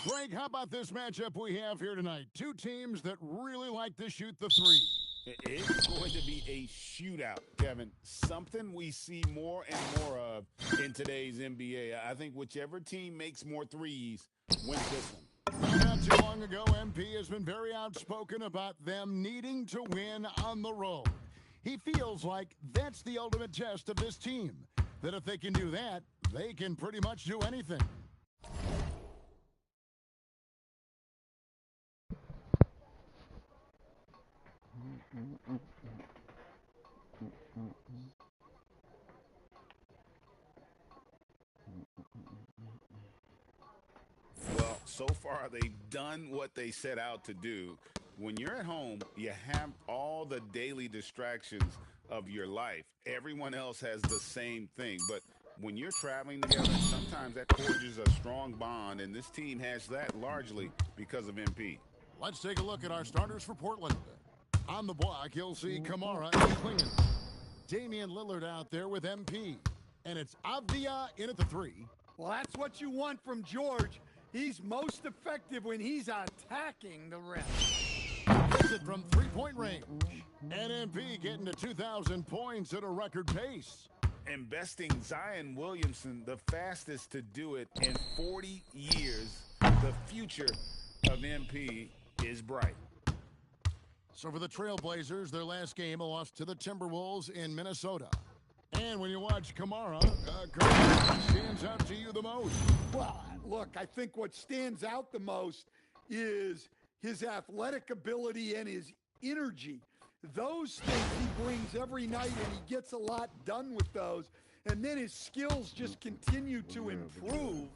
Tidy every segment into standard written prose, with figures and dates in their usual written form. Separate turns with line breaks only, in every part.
Greg, how about this matchup we have here tonight? Two teams that really like to shoot the three.
It's going to be a shootout, Kevin. Something we see more and more of in today's NBA. I think whichever team makes more threes wins this one.
Not too long ago, MP has been very outspoken about them needing to win on the road. He feels like that's the ultimate test of this team, that if they can do that, they can pretty much do anything.
Well, so far they've done what they set out to do. When you're at home, you have all the daily distractions of your life. Everyone else has the same thing. But when you're traveling together, sometimes that forges a strong bond, and this team has that largely because of MP.
Let's take a look at our starters for Portland. On the block, you'll see Kamara and Klingon. Damian Lillard out there with MP. And it's Avdia in at the three.
Well, that's what you want from George. He's most effective when he's attacking the rim.
Gets it from three-point range. And MP getting to 2,000 points at a record pace.
And besting Zion Williamson, the fastest to do it in 40 years. The future of MP is bright.
So for the Trailblazers, their last game, a loss to the Timberwolves in Minnesota. And when you watch Kamara, stands out to you the most?
Well, look, I think what stands out the most is his athletic ability and his energy. Those things he brings every night, and he gets a lot done with those. And then his skills just continue to improve.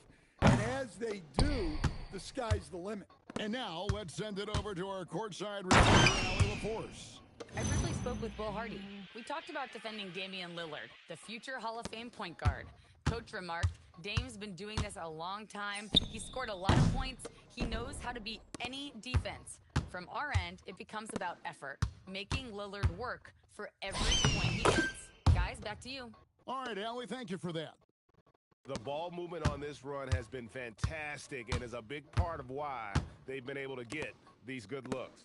And as they do, the sky's the limit.
And now, let's send it over to our courtside reporter, Allie LaForce.
I briefly spoke with Will Hardy. We talked about defending Damian Lillard, the future Hall of Fame point guard. Coach remarked, Dame's been doing this a long time. He scored a lot of points. He knows how to beat any defense. From our end, it becomes about effort, making Lillard work for every point he gets. Guys, back to you.
All right, Allie, thank you for that.
The ball movement on this run has been fantastic and is a big part of why they've been able to get these good looks.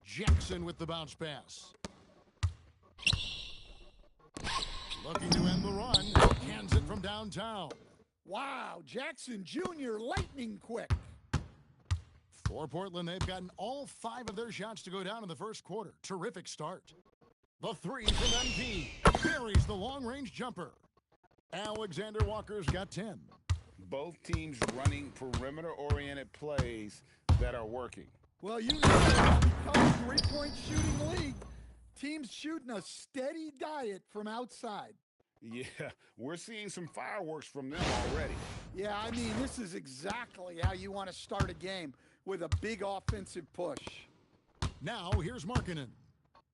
Jackson with the bounce pass. Looking to end the run. Cans it from downtown.
Wow, Jackson Jr. lightning quick.
For Portland, they've gotten all 5 of their shots to go down in the first quarter. Terrific start. The three from MP. Buries the long-range jumper. Alexander Walker's got 10.
Both teams running perimeter-oriented plays that are working.
Well, you know, it's become a three-point shooting league. Teams shooting a steady diet from outside.
Yeah, we're seeing some fireworks from them already.
Yeah, I mean, this is exactly how you want to start a game, with a big offensive push.
Now, here's Markkanen.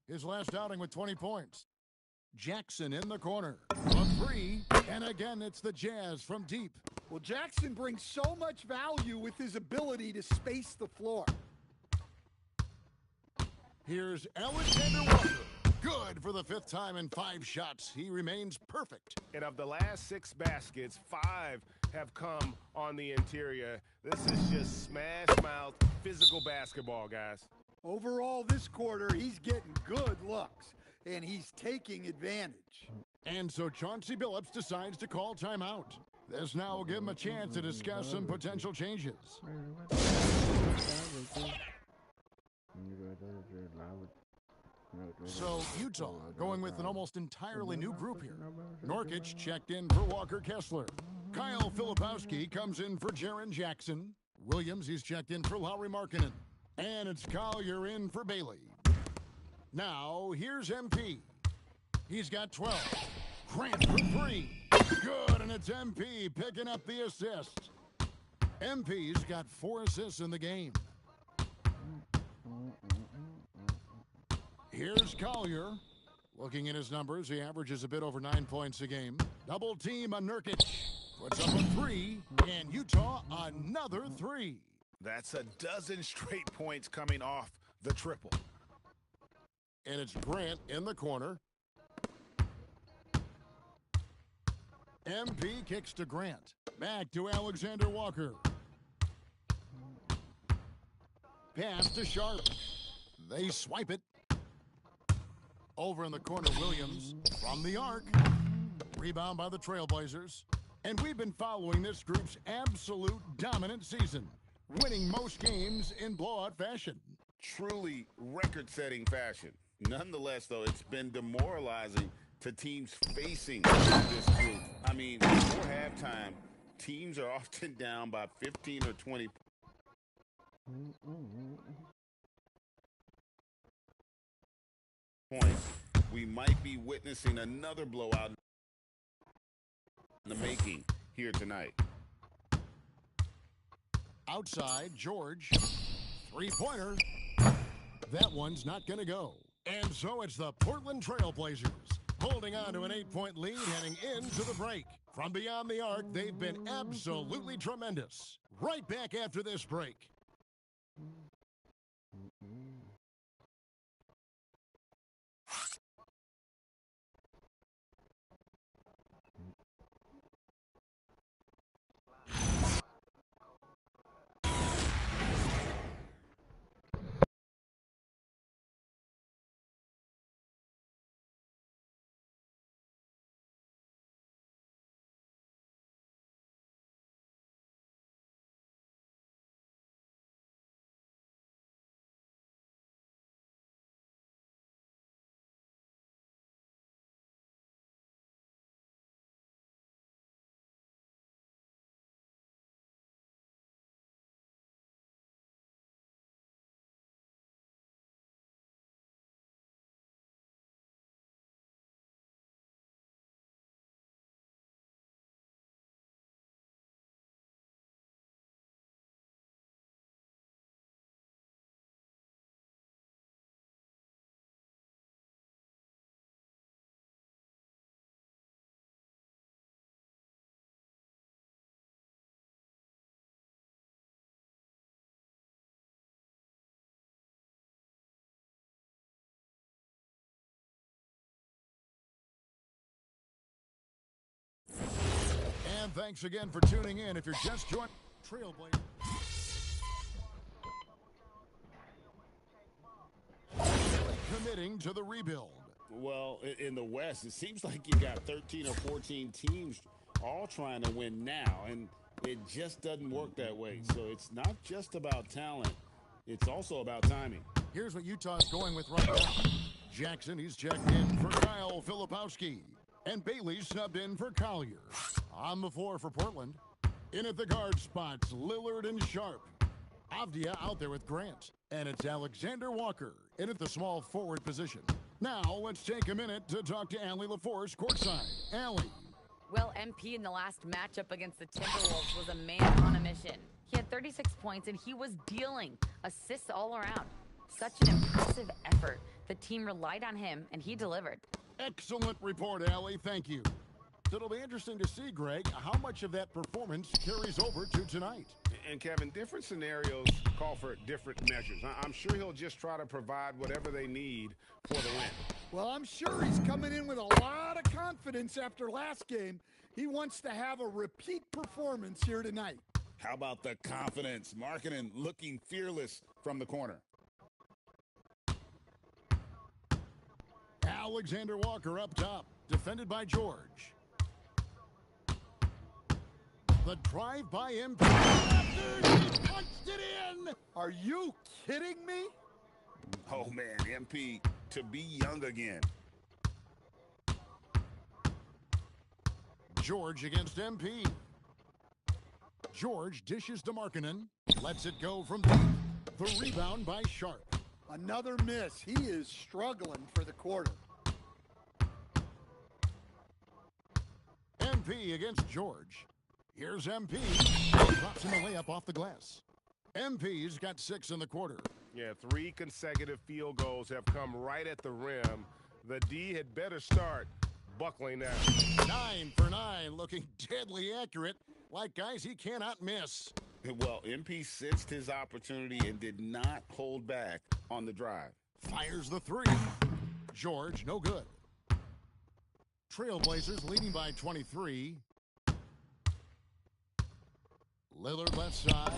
His last outing with 20 points. Jackson in the corner. A three, and again, it's the Jazz from deep.
Well, Jackson brings so much value with his ability to space the floor.
Here's Alexander Walker. Good for the 5th time in 5 shots. He remains perfect.
And of the last 6 baskets, 5 have come on the interior. This is just smash-mouth physical basketball, guys.
Overall, this quarter, he's getting good looks, and he's taking advantage.
And so Chauncey Billups decides to call timeout. This now will give him a chance to discuss some potential changes. So Utah going with an almost entirely new group here. Nurkic checked in for Walker Kessler. Kyle Filipowski comes in for Jaren Jackson. Williams, he's checked in for Lauri Markkanen. And it's Collier in for Bailey. Now, here's MP. He's got 12. Grant for 3. Good, and it's MP picking up the assist. MP's got 4 assists in the game. Here's Collier. Looking at his numbers, he averages a bit over 9 points a game. Double team on Nurkic. Puts up a 3, and Utah another 3.
That's a dozen straight points coming off the triple.
And it's Grant in the corner. MP kicks to Grant. Back to Alexander Walker. Pass to Sharp. They swipe it. Over in the corner, Williams from the arc. Rebound by the Trailblazers. And we've been following this group's absolute dominant season, winning most games in blowout fashion.
Truly record-setting fashion. Nonetheless, though, it's been demoralizing to teams facing this group. I mean, before halftime, teams are often down by 15 or 20 points. We might be witnessing another blowout in the making here tonight.
Outside, George. Three-pointer. That one's not going to go. And so it's the Portland Trailblazers holding on to an 8-point lead heading into the break. From beyond the arc, they've been absolutely tremendous. Right back after this break. And thanks again for tuning in. If you're just joining Trailblazers, committing to the rebuild.
Well, in the West, it seems like you got 13 or 14 teams all trying to win now, and it just doesn't work that way. So it's not just about talent. It's also about timing.
Here's what Utah's going with right now. Jackson, he's checked in for Kyle Filipowski. And Bailey subbed in for Collier. On the floor for Portland. In at the guard spots, Lillard and Sharp. Avdia out there with Grant. And it's Alexander Walker in at the small forward position. Now, let's take a minute to talk to Allie LaForce courtside. Allie.
Well, MP in the last matchup against the Timberwolves was a man on a mission. He had 36 points, and he was dealing assists all around. Such an impressive effort. The team relied on him, and he delivered.
Excellent report, Allie. Thank you. It'll be interesting to see, Greg, how much of that performance carries over to tonight.
And, Kevin, different scenarios call for different measures. I'm sure he'll just try to provide whatever they need for the win.
Well, I'm sure he's coming in with a lot of confidence after last game. He wants to have a repeat performance here tonight.
How about the confidence? Markkanen looking fearless from the corner.
Alexander Walker up top, defended by George. The drive by MP. He punched it in.
Are you kidding me?
Oh, man, MP to be young again.
George against MP. George dishes to Markkanen. Lets it go from deep. The rebound by Sharp.
Another miss. He is struggling for the quarter.
MP against George. Here's MP. Drops him a layup off the glass. MP's got 6 in the quarter.
Yeah, 3 consecutive field goals have come right at the rim. The D had better start buckling now.
9 for 9, looking deadly accurate, like guys he cannot miss.
Well, MP sensed his opportunity and did not hold back on the drive.
Fires the 3. George, no good. Trailblazers leading by 23. Lillard left side.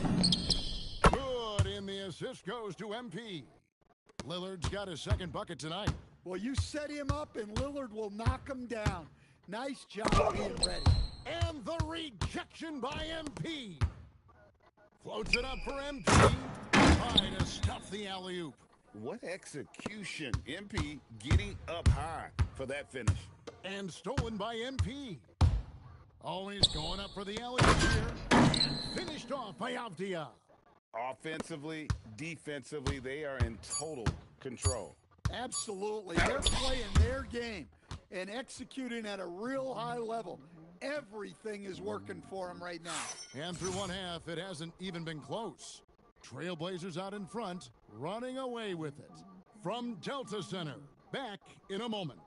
Good, and the assist goes to MP. Lillard's got his second bucket tonight.
Well, you set him up, and Lillard will knock him down. Nice job being ready.
And the rejection by MP. Floats it up for MP. Trying to stuff the alley-oop.
What execution. MP getting up high for that finish.
And stolen by MP. Always going up for the alley-oop here. And finished off by Avdia.
Offensively, defensively, they are in total control.
Absolutely. They're playing their game and executing at a real high level. Everything is working for them right now.
And through one half, it hasn't even been close. Trailblazers out in front, running away with it. From Delta Center, back in a moment.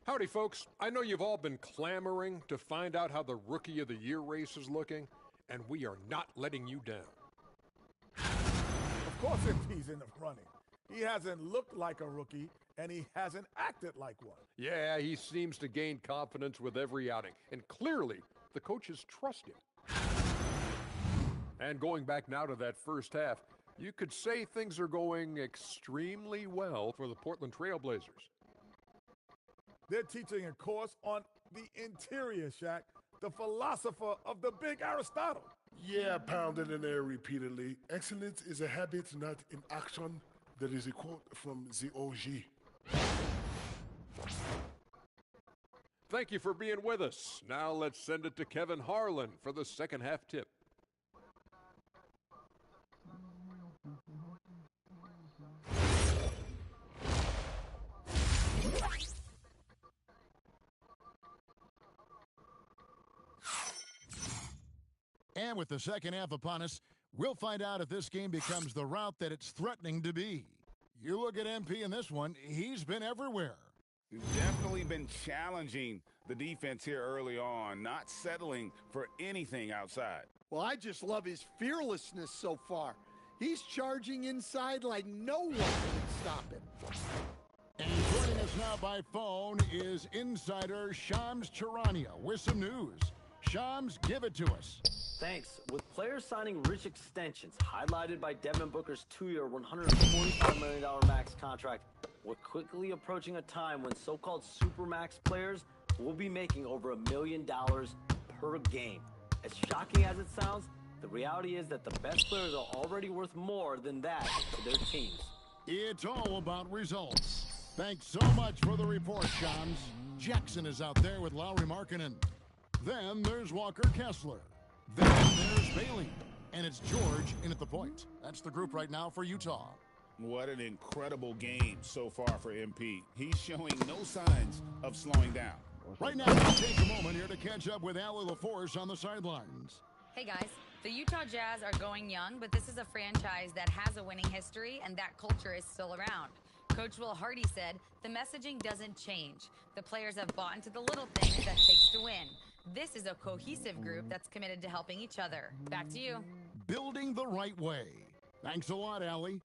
Howdy, folks. I know you've all been clamoring to find out how the Rookie of the Year race is looking, and we are not letting you down.
Of course MP's in the running. He hasn't looked like a rookie, and he hasn't acted like one.
Yeah, he seems to gain confidence with every outing, and clearly the coaches trust him. And going back now to that first half, you could say things are going extremely well for the Portland Trailblazers.
They're teaching a course on the interior, Shaq, the philosopher of the big Aristotle.
Yeah, pounded in there repeatedly. Excellence is a habit, not an action. That is a quote from the OG.
Thank you for being with us. Now let's send it to Kevin Harlan for the second half tip.
And with the second half upon us, we'll find out if this game becomes the route that it's threatening to be. You look at MP in this one, he's been everywhere.
Definitely been challenging the defense here early on, not settling for anything outside.
Well, I just love his fearlessness so far. He's charging inside like no one can stop him.
And joining us now by phone is insider Shams Charania with some news. Shams, give it to us.
Thanks. With players signing rich extensions, highlighted by Devin Booker's 2-year, $145 million max contract, we're quickly approaching a time when so-called supermax players will be making over $1 million per game. As shocking as it sounds, the reality is that the best players are already worth more than that to their teams.
It's all about results. Thanks so much for the report, Shams. Jackson is out there with Lauri Markkanen. Then there's Walker Kessler. Then there's Bailey. And it's George in at the point. That's the group right now for Utah.
What an incredible game so far for MP. He's showing no signs of slowing down.
Right now, we'll take a moment here to catch up with Allie LaForce on the sidelines.
Hey guys, the Utah Jazz are going young, but this is a franchise that has a winning history and that culture is still around. Coach Will Hardy said, the messaging doesn't change. The players have bought into the little things that it takes to win. This is a cohesive group that's committed to helping each other. Back to you.
Building the right way. Thanks a lot, Allie.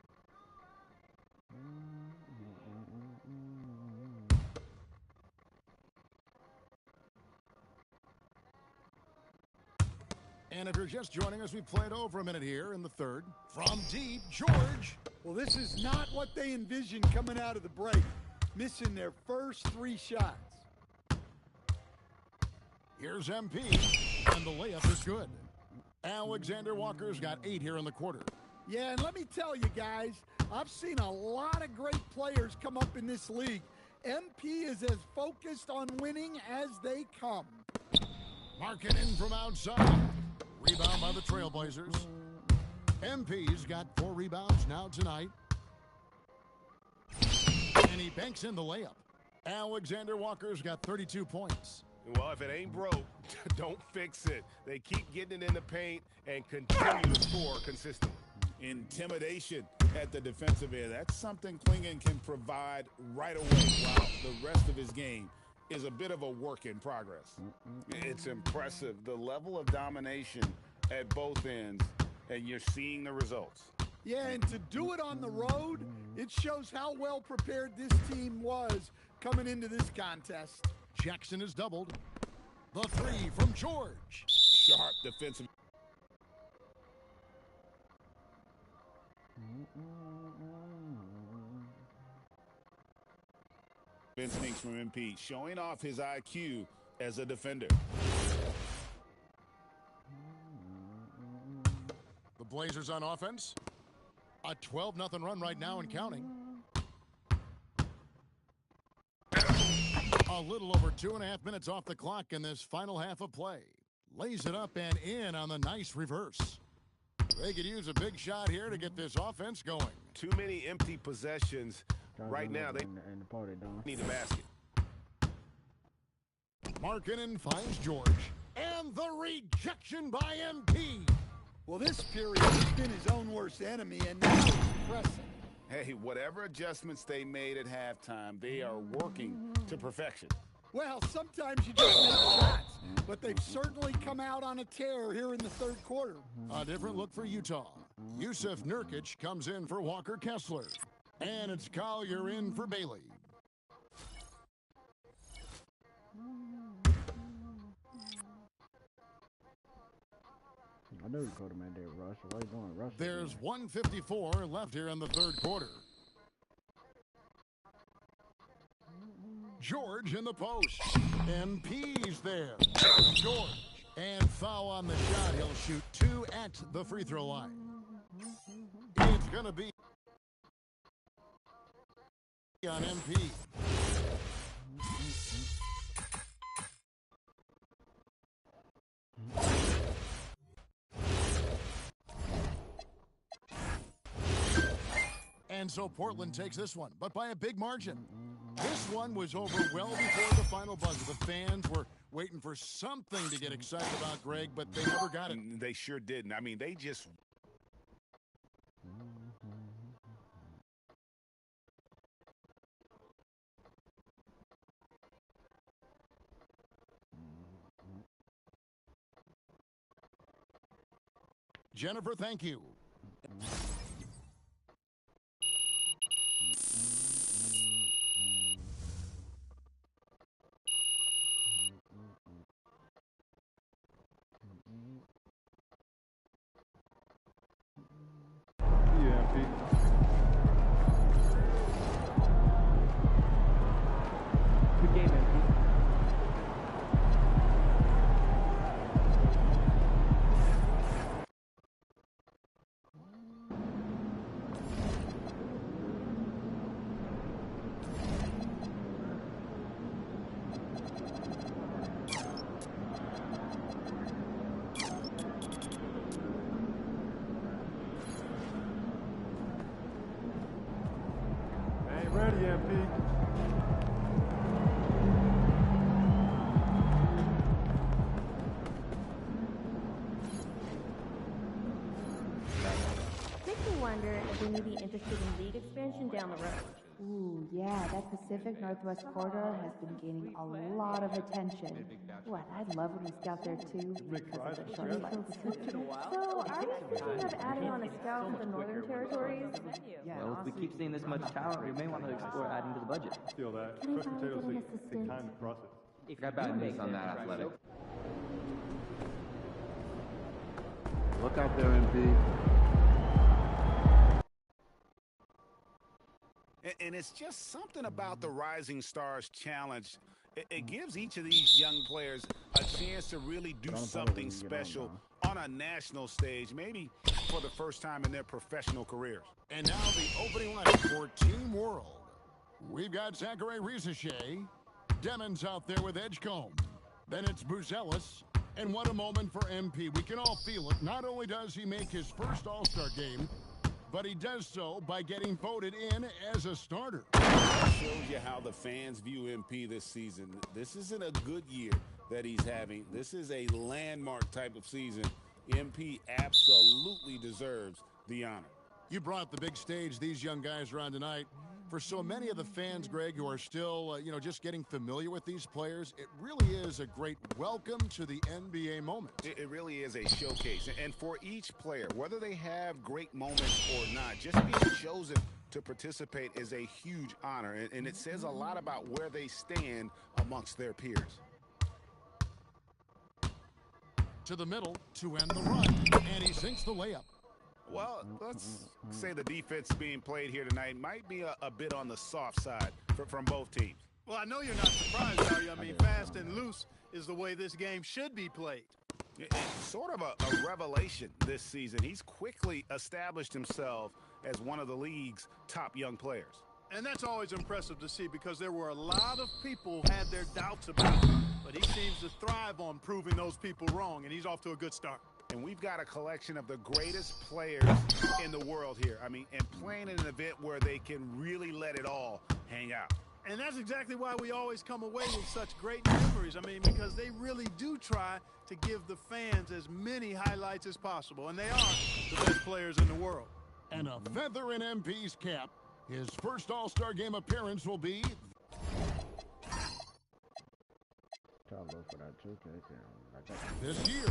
And if you're just joining us, we played over a minute here in the third. From deep, George.
Well, this is not what they envisioned coming out of the break, missing their first 3 shots.
Here's MP, and the layup is good. Alexander Walker's got 8 here in the quarter.
Yeah, and let me tell you guys, I've seen a lot of great players come up in this league. MP is as focused on winning as they come.
Markkanen from outside. Rebound by the Trailblazers. MP's got 4 rebounds now tonight. And And he banks in the layup. Alexander Walker's got 32 points.
Well, if it ain't broke, don't fix it. They keep getting it in the paint and continue to score consistently.
Intimidation at the defensive end. That's something Klingon can provide right away, while the rest of his game is a bit of a work in progress. It's impressive, the level of domination at both ends, and you're seeing the results.
Yeah, and to do it on the road, it shows how well prepared this team was coming into this contest.
Jackson is doubled. The three from George.
Sharp defensive. Instincts from MP, showing off his IQ as a defender.
The Blazers on offense. A 12-0 run right now and counting. A little over 2.5 minutes off the clock in this final half of play. Lays it up and in on the nice reverse. They could use a big shot here to get this offense going.
Too many empty possessions. Right now, they need a basket.
Markkanen finds George. And the rejection by MP.
Well, this period has been his own worst enemy, and now he's pressing.
Hey, whatever adjustments they made at halftime, they are working to perfection.
Well, sometimes you just make shots, but they've certainly come out on a tear here in the third quarter.
A different look for Utah. Yusuf Nurkic comes in for Walker Kessler. And it's Collier in for Bailey.
I know you called him at there, Russ. Why you doing, Russ?
There's 1:54 left here in the third quarter. George in the post. MP's there. George. And foul on the shot. He'll shoot 2 at the free throw line. It's going to be on MP. And so Portland takes this one, but by a big margin. This one was over well before the final buzzer. The fans were waiting for something to get excited about, Greg, but they never got it.
They sure didn't. I mean, they just...
Jennifer, thank you.
Good game, MP.
Ain't ready, MP.
Makes me wonder if we may be interested in league expansion down the road.
Ooh, yeah, that Pacific Northwest corridor has been gaining a lot of attention. What, I'd love when we scout there too, because of the short flights.
So, are you thinking of adding on a scout to the Northern Territories?
Well, if we keep seeing this much talent, we may want to explore adding to the budget.
Steal that.
Can I
Crushed
finally
potatoes
get an
take
assistant?
time to process.
Got bad news on that, Athletic.
Look out there, MP.
And it's just something about the Rising Stars Challenge. It gives each of these young players a chance to really do something special on a national stage, maybe for the first time in their professional careers.
And now the opening line for Team World. We've got Zachary Rizachet. Demons out there with Edgecombe. Then it's Buzelis. And what a moment for MP. We can all feel it. Not only does he make his first All-Star game, but he does so by getting voted in as a starter.
That shows you how the fans view MP this season. This isn't a good year that he's having. This is a landmark type of season. MP absolutely deserves the honor.
You brought the big stage these young guys are on tonight. For so many of the fans, Greg, who are still, just getting familiar with these players, it really is a great welcome to the NBA moment.
It really is a showcase. And for each player, whether they have great moments or not, just being chosen to participate is a huge honor. And it says a lot about where they stand amongst their peers.
To the middle to end the run, and he sinks the layup.
Well, let's say the defense being played here tonight might be a bit on the soft side from both teams.
Well, I know you're not surprised, are you? I mean, fast and loose is the way this game should be played.
It's sort of a revelation this season. He's quickly established himself as one of the league's top young players.
And that's always impressive to see because there were a lot of people who had their doubts about him. But he seems to thrive on proving those people wrong, and he's off to a good start.
And we've got a collection of the greatest players in the world here. I mean, and playing in an event where they can really let it all hang out.
And that's exactly why we always come away with such great memories. I mean, because they really do try to give the fans as many highlights as possible. And they are the best players in the world.
And a feather in MP's cap. His first All-Star Game appearance will be this year.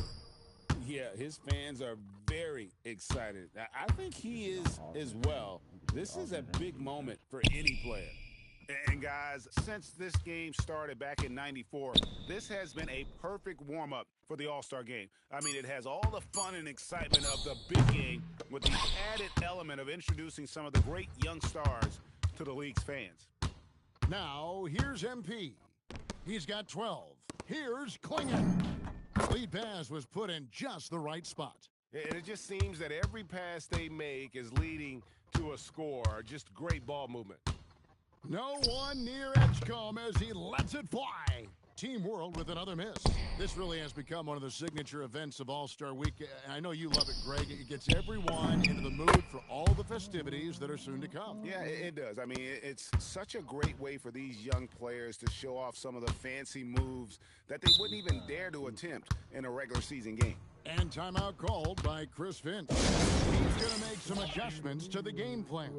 Yeah, his fans are very excited. I think he is as well. This is a big moment for any player. And guys, since this game started back in '94, this has been a perfect warm-up for the All-Star Game. I mean, it has all the fun and excitement of the big game with the added element of introducing some of the great young stars to the league's fans.
Now, here's MP. He's got 12. Here's Klingon. Lead pass was put in just the right spot.
And it just seems that every pass they make is leading to a score. Just great ball movement.
No one near Edgecombe as he lets it fly. Team World with another miss. This really has become one of the signature events of All-Star Week. And I know you love it, Greg. It gets everyone into the mood for all the festivities that are soon to come.
Yeah, it does. I mean, it's such a great way for these young players to show off some of the fancy moves that they wouldn't even dare to attempt in a regular season game.
And timeout called by Chris Finch. He's going to make some adjustments to the game plan.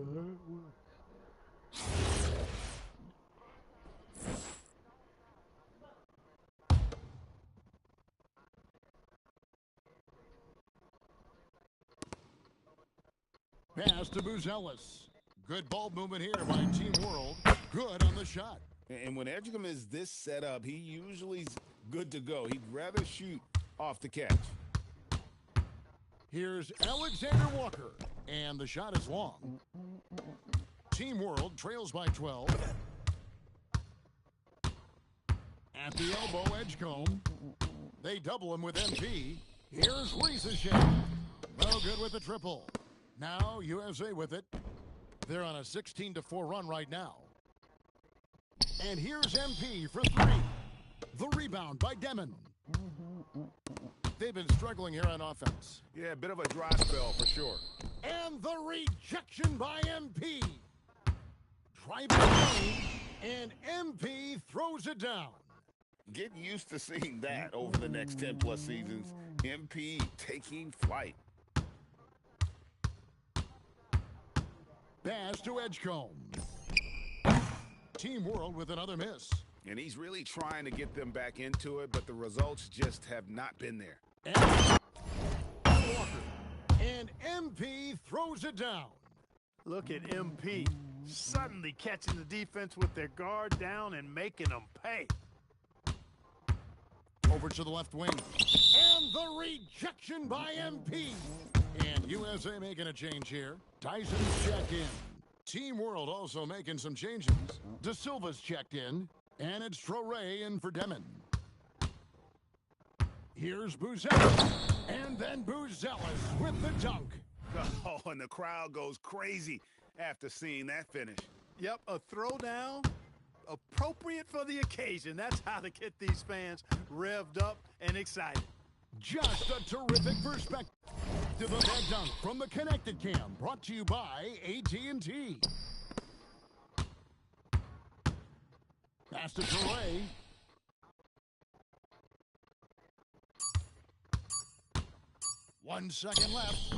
Pass to Buzelis. Good ball movement here by Team World. Good on the shot.
And when Edgecombe is this set up, he usually is good to go. He'd rather shoot off the catch.
Here's Alexander Walker. And the shot is long. Team World trails by 12. At the elbow, Edgecombe. They double him with MP. Here's Riesesheim. No good with the triple. Now USA with it. They're on a 16-4 run right now. And here's MP for three. The rebound by Demon. They've been struggling here on offense.
Yeah, a bit of a dry spell for sure.
And the rejection by MP. Driving lane, and MP throws it down.
Get used to seeing that over the next 10-plus seasons. MP taking flight.
Pass to Edgecombe. Team World with another miss.
And he's really trying to get them back into it, but the results just have not been there.
And Walker. And MP throws it down.
Look at MP suddenly catching the defense with their guard down and making them pay.
Over to the left wing. And the rejection by MP. And USA making a change here. Tyson's checked in. Team World also making some changes. De Silva's checked in. And it's Traoré in for Demon. Here's Buzelis. And then Buzelis with the dunk.
Oh, and the crowd goes crazy after seeing that finish.
Yep, a throwdown appropriate for the occasion. That's how to get these fans revved up and excited.
Just a terrific perspective. Back to the bad dunk from the Connected Cam, brought to you by AT&T. Pass to Trey. 1 second left.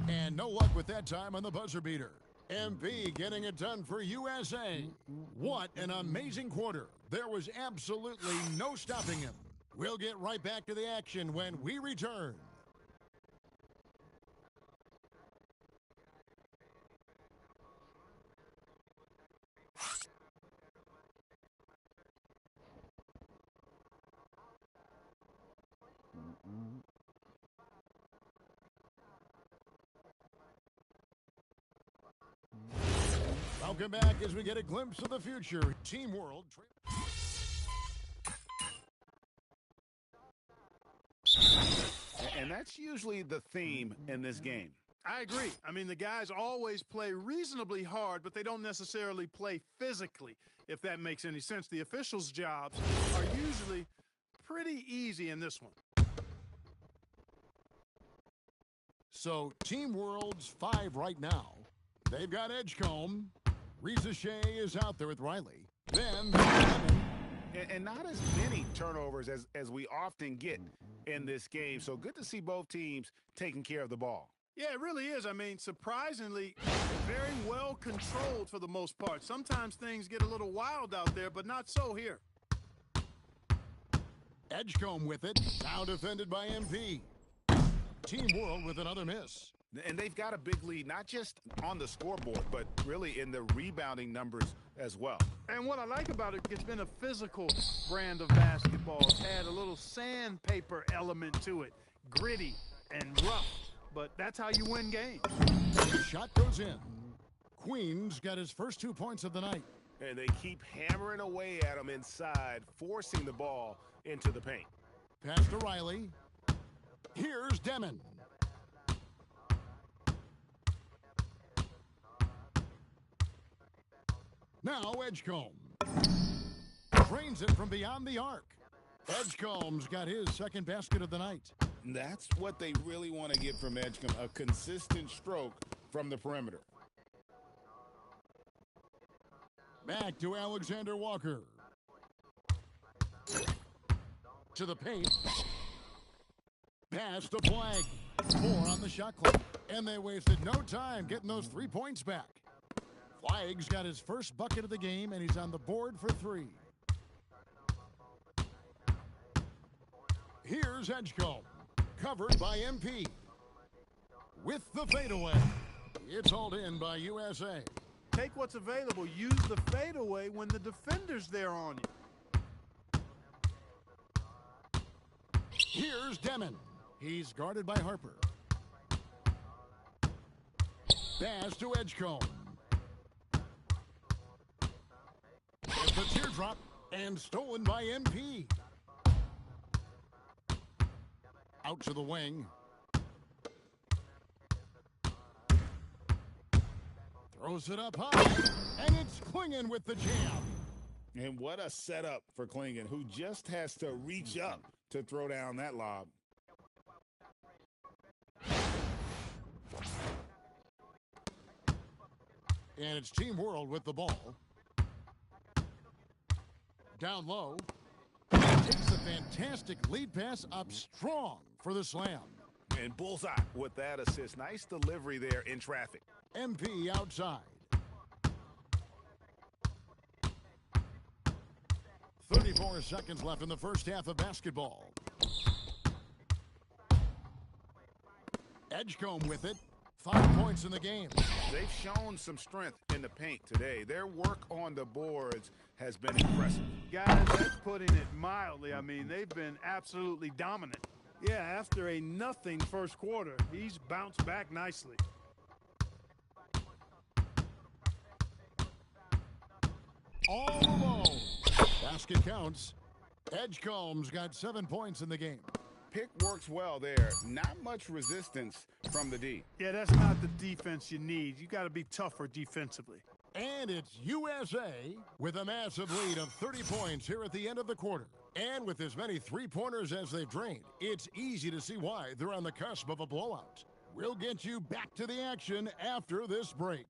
And no luck with that time on the buzzer beater. MV getting it done for USA. What an amazing quarter. There was absolutely no stopping him. We'll get right back to the action when we return. Welcome back as we get a glimpse of the future. Team World.
And that's usually the theme in this game.
I agree. I mean, the guys always play reasonably hard, but they don't necessarily play physically, if that makes any sense. The officials' jobs are usually pretty easy in this one.
So, Team World's 5 right now. They've got Edgecombe. Reza Shea is out there with Riley. Then,
and not as many turnovers as we often get in this game. So good to see both teams taking care of the ball.
Yeah, it really is. I mean, surprisingly, very well controlled for the most part. Sometimes things get a little wild out there, but not so here.
Edgecombe with it. Now defended by MP. Team World with another miss.
And they've got a big lead, not just on the scoreboard, but really in the rebounding numbers as well.
And what I like about it, it's been a physical brand of basketball. It's had a little sandpaper element to it, gritty and rough. But that's how you win games.
The shot goes in. Queens got his first 2 points of the night.
And they keep hammering away at him inside, forcing the ball into the paint.
Pass to Riley. Here's Demon. Now Edgecombe. Trains it from beyond the arc. Edgecombe's got his second basket of the night.
That's what they really want to get from Edgecombe, a consistent stroke from the perimeter.
Back to Alexander Walker. To the paint. Pass to Flag. 4 on the shot clock. And they wasted no time getting those 3 points back. Flag's got his first bucket of the game, and he's on the board for 3. Here's Edgecombe, covered by MP. With the fadeaway, it's hauled in by USA.
Take what's available. Use the fadeaway when the defender's there on you.
Here's Demon. He's guarded by Harper. Pass to Edgecombe. It's a teardrop and stolen by MP. Out to the wing. Throws it up high, and it's Klingon with the jam.
And what a setup for Klingon, who just has to reach up to throw down that lob.
And it's Team World with the ball. Down low. Takes a fantastic lead pass up strong for the slam.
And bullseye with that assist. Nice delivery there in traffic.
MP outside. 34 seconds left in the first half of basketball. Edgecombe with it. 5 points in the game.
They've shown some strength in the paint today. Their work on the boards has been impressive.
Guys, that's putting it mildly. I mean, they've been absolutely dominant. Yeah, after a nothing first quarter, he's bounced back nicely.
All alone. Basket counts. Edgecombe's got 7 points in the game.
Pick works well there. Not much resistance from the D.
Yeah, that's not the defense you need. You got to be tougher defensively.
And it's USA with a massive lead of 30 points here at the end of the quarter. And with as many three-pointers as they've drained, it's easy to see why they're on the cusp of a blowout. We'll get you back to the action after this break.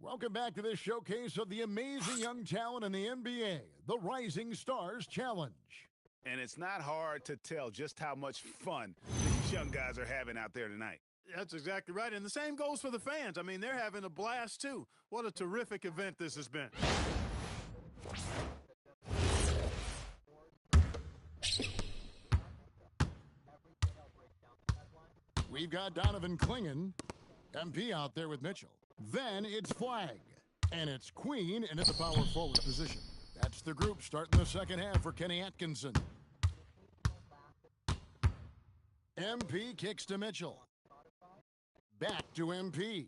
Welcome back to this showcase of the amazing young talent in the NBA, the Rising Stars Challenge.
And it's not hard to tell just how much fun these young guys are having out there tonight.
That's exactly right. And the same goes for the fans. I mean, they're having a blast, too. What a terrific event this has been.
We've got Donovan Clingan, MP out there with Mitchell. Then it's Flag, and it's Queen in at the power forward position. That's the group starting the second half for Kenny Atkinson. MP kicks to Mitchell. Back to MP.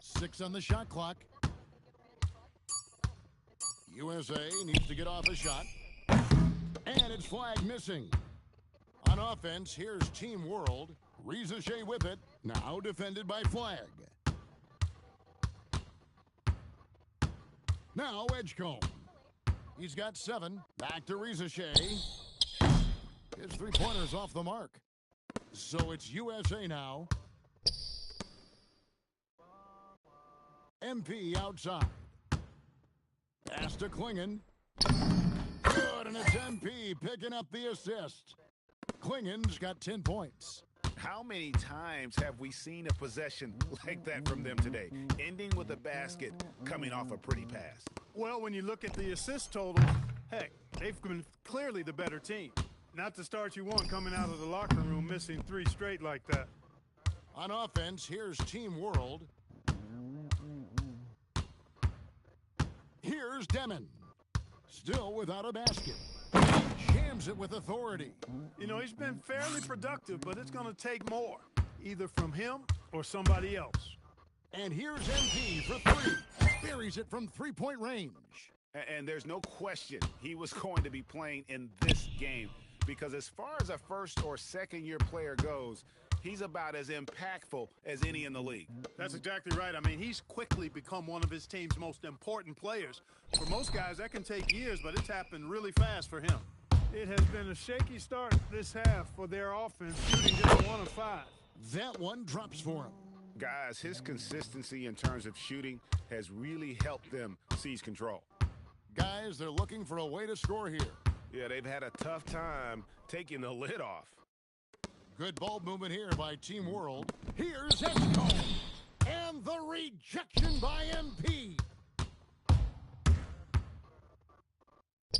Six on the shot clock. USA needs to get off a shot. And it's Flag missing. On offense, here's Team World. Rizachet with it. Now defended by Flag. Now Edgecombe. He's got 7. Back to Rizachet. His three-pointer's off the mark. So it's USA now. MP outside. Pass to Clingan. Good, and it's MP picking up the assist. Clingan's got 10 points.
How many times have we seen a possession like that from them today, ending with a basket coming off a pretty pass?
Well, when you look at the assist total, heck, they've been clearly the better team. Not the start you want coming out of the locker room missing 3 straight like that.
On offense, here's Team World. Here's Demon. Still without a basket. He jams it with authority.
You know, he's been fairly productive, but it's going to take more, either from him or somebody else.
And here's MP for 3. Buries it from three-point range.
And there's no question he was going to be playing in this game, because as far as a first or second year player goes, he's about as impactful as any in the league.
That's exactly right. I mean, he's quickly become one of his team's most important players. For most guys, that can take years, but it's happened really fast for him. It has been a shaky start this half for their offense, shooting just 1 of 5.
That one drops for him.
Guys, his consistency in terms of shooting has really helped them seize control.
Guys, they're looking for a way to score here.
Yeah, they've had a tough time taking the lid off.
Good ball movement here by Team World. Here's Edgecombe. And the rejection by MP.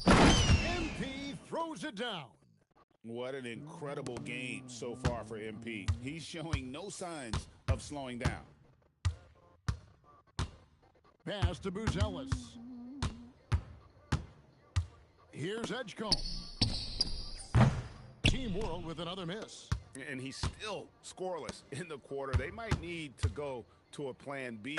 MP throws it down.
What an incredible game so far for MP. He's showing no signs of slowing down.
Pass to Buzelis. Here's Edgecombe. Team World with another miss.
And he's still scoreless in the quarter. They might need to go to a plan B.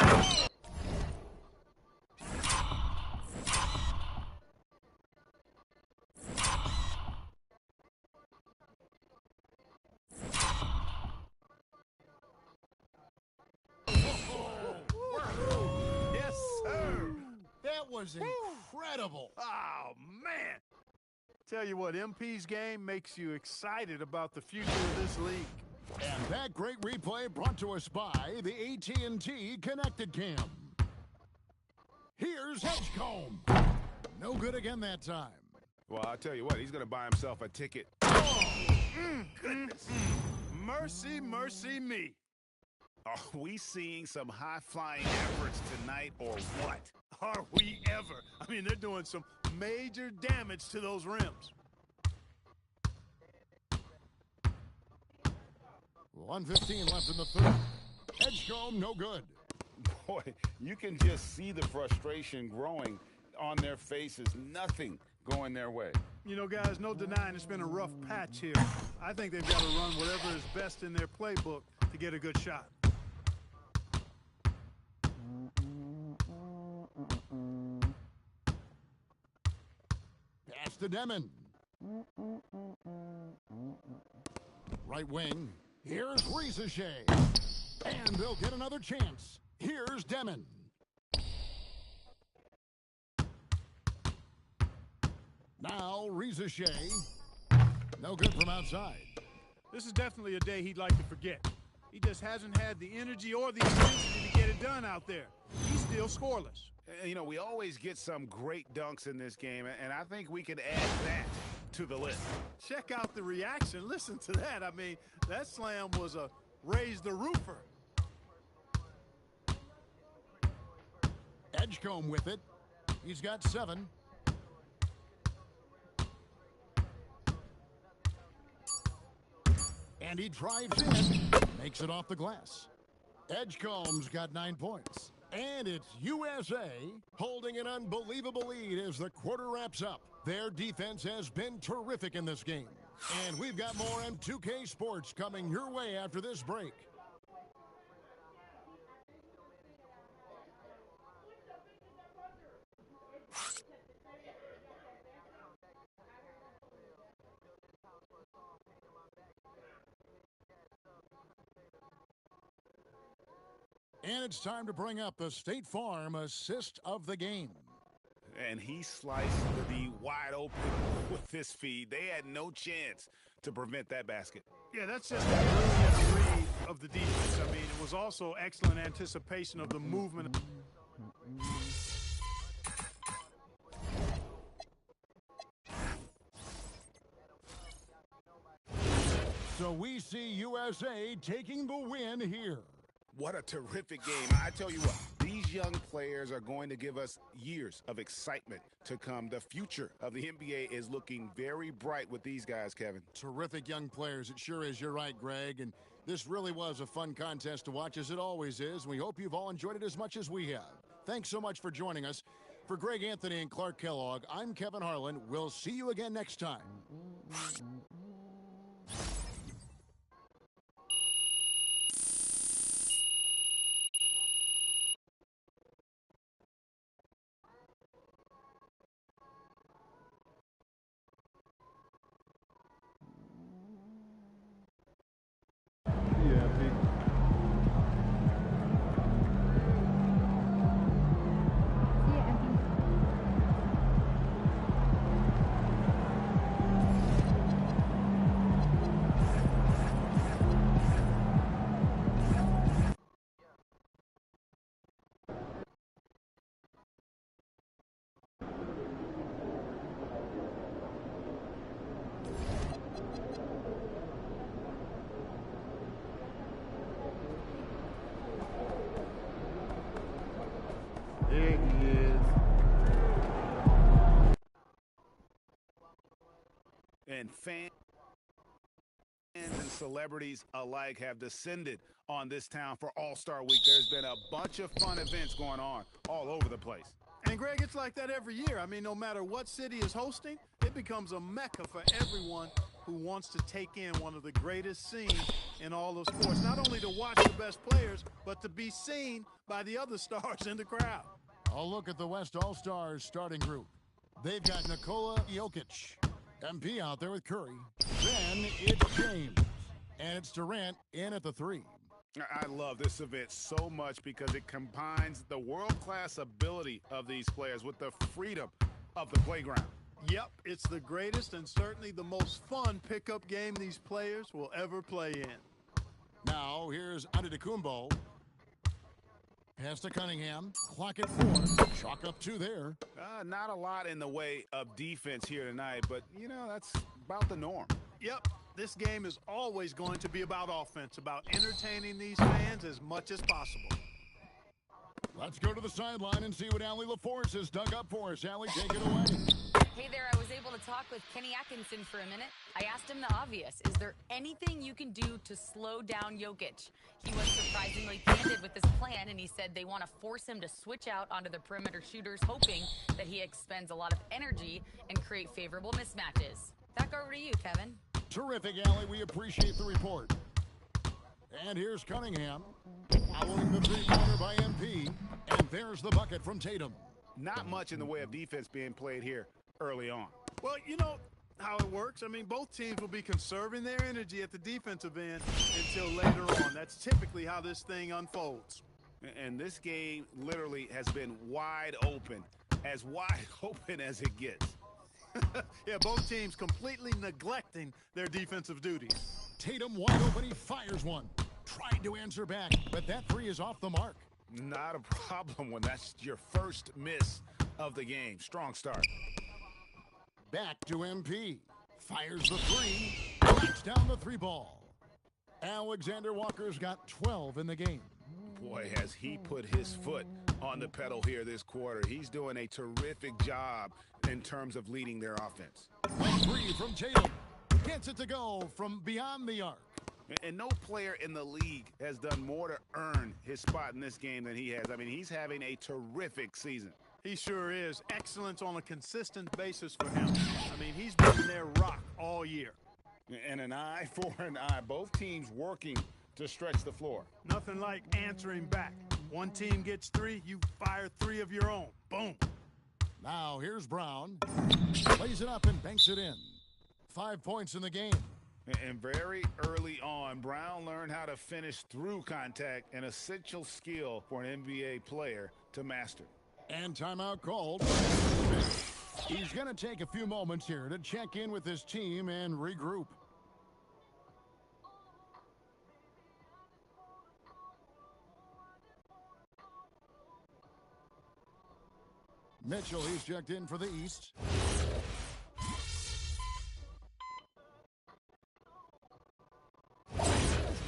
Yes, sir.
That was incredible.
Oh, man. Tell you what, MP's game makes you excited about the future of this league.
And that great replay brought to us by the AT&T Connected Cam. Here's Edgecombe. No good again that time.
Well, I'll tell you what, he's going to buy himself a ticket.
Oh, goodness. Mercy, mercy me.
Are we seeing some high-flying efforts tonight or what?
Are we ever? I mean, they're doing some major damage to those rims.
1:15 left in the third. Edgecombe, no good.
Boy, you can just see the frustration growing on their faces. Nothing going their way.
You know, guys, no denying it's been a rough patch here. I think they've got to run whatever is best in their playbook to get a good shot.
Pass to Demon. Right wing. Here's Ricochet. And they'll get another chance. Here's Demon. Now Ricochet. No good from outside.
This is definitely a day he'd like to forget. He just hasn't had the energy or the intensity to get it done out there. He's still scoreless.
You know, we always get some great dunks in this game, and I think we could add that to the list.
Check out the reaction. Listen to that. I mean, that slam was a raise the roofer.
Edgecombe with it. He's got 7. And he drives in. Makes it off the glass. Edgecombe's got 9 points. And it's USA holding an unbelievable lead as the quarter wraps up. Their defense has been terrific in this game. And we've got more M2K Sports coming your way after this break. And it's time to bring up the State Farm assist of the game.
And he sliced the wide open with this feed. They had no chance to prevent that basket.
Yeah, that's just a brilliant read of the defense. I mean, it was also excellent anticipation of the movement.
So we see USA taking the win here.
What a terrific game. I tell you what, these young players are going to give us years of excitement to come. The future of the NBA is looking very bright with these guys, Kevin.
Terrific young players. It sure is. You're right, Greg. And this really was a fun contest to watch, as it always is. We hope you've all enjoyed it as much as we have. Thanks so much for joining us. For Greg Anthony and Clark Kellogg, I'm Kevin Harlan. We'll see you again next time.
There he is.
And fans and celebrities alike have descended on this town for All-Star Week. There's been a bunch of fun events going on all over the place.
And, Greg, it's like that every year. I mean, no matter what city is hosting, it becomes a mecca for everyone who wants to take in one of the greatest scenes in all of sports. Not only to watch the best players, but to be seen by the other stars in the crowd.
I'll look at the West All-Stars starting group. They've got Nikola Jokic, MP out there with Curry. Then it's James. And it's Durant in at the 3.
I love this event so much because it combines the world-class ability of these players with the freedom of the playground.
Yep, it's the greatest and certainly the most fun pickup game these players will ever play in.
Now, here's Antetokounmpo. Pass to Cunningham. Clock at 4. Chalk up 2 there.
Not a lot in the way of defense here tonight, but, you know, that's about the norm.
Yep, this game is always going to be about offense, about entertaining these fans as much as possible.
Let's go to the sideline and see what Allie LaForce has dug up for us. Allie, take it away.
Hey there, I was able to talk with Kenny Atkinson for a minute. I asked him the obvious. Is there anything you can do to slow down Jokic? He was surprisingly candid with this plan, and he said they want to force him to switch out onto the perimeter shooters, hoping that he expends a lot of energy and create favorable mismatches. Back over to you, Kevin.
Terrific, Allie. We appreciate the report. And here's Cunningham, following the three-pointer by MP, and there's the bucket from Tatum.
Not much in the way of defense being played here early on.
Well, you know how it works. I mean, both teams will be conserving their energy at the defensive end until later on. That's typically how this thing unfolds.
And this game literally has been wide open as it gets.
Yeah, both teams completely neglecting their defensive duties.
Tatum wide open, he fires one. Tried to answer back, but that three is off the mark.
Not a problem when that's your first miss of the game. Strong start.
Back to MP. Fires the three. Knocks down the three ball. Alexander Walker's got 12 in the game.
Boy, has he put his foot on the pedal here this quarter. He's doing a terrific job in terms of leading their offense.
Three from Tatum. Gets it to go from beyond the arc.
And no player in the league has done more to earn his spot in this game than he has. I mean, he's having a terrific season.
He sure is. Excellence on a consistent basis for him. I mean, he's been their rock all year.
And an eye for an eye. Both teams working to stretch the floor.
Nothing like answering back. One team gets three, you fire three of your own. Boom.
Now here's Brown. Plays it up and banks it in. 5 points in the game.
And very early on, Brown learned how to finish through contact, an essential skill for an NBA player to master.
And timeout called. He's going to take a few moments here to check in with his team and regroup. Mitchell, he's checked in for the East.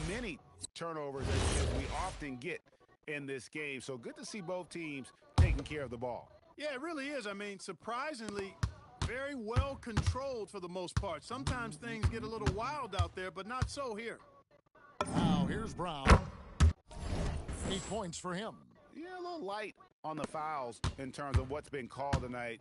Many turnovers as we often get in this game. So good to see both teams taking care of the ball.
Yeah, it really is. I mean, surprisingly, very well controlled for the most part. Sometimes things get a little wild out there, but not so here.
Now here's Brown. 8 points for him.
Yeah, a little light on the fouls in terms of what's been called tonight.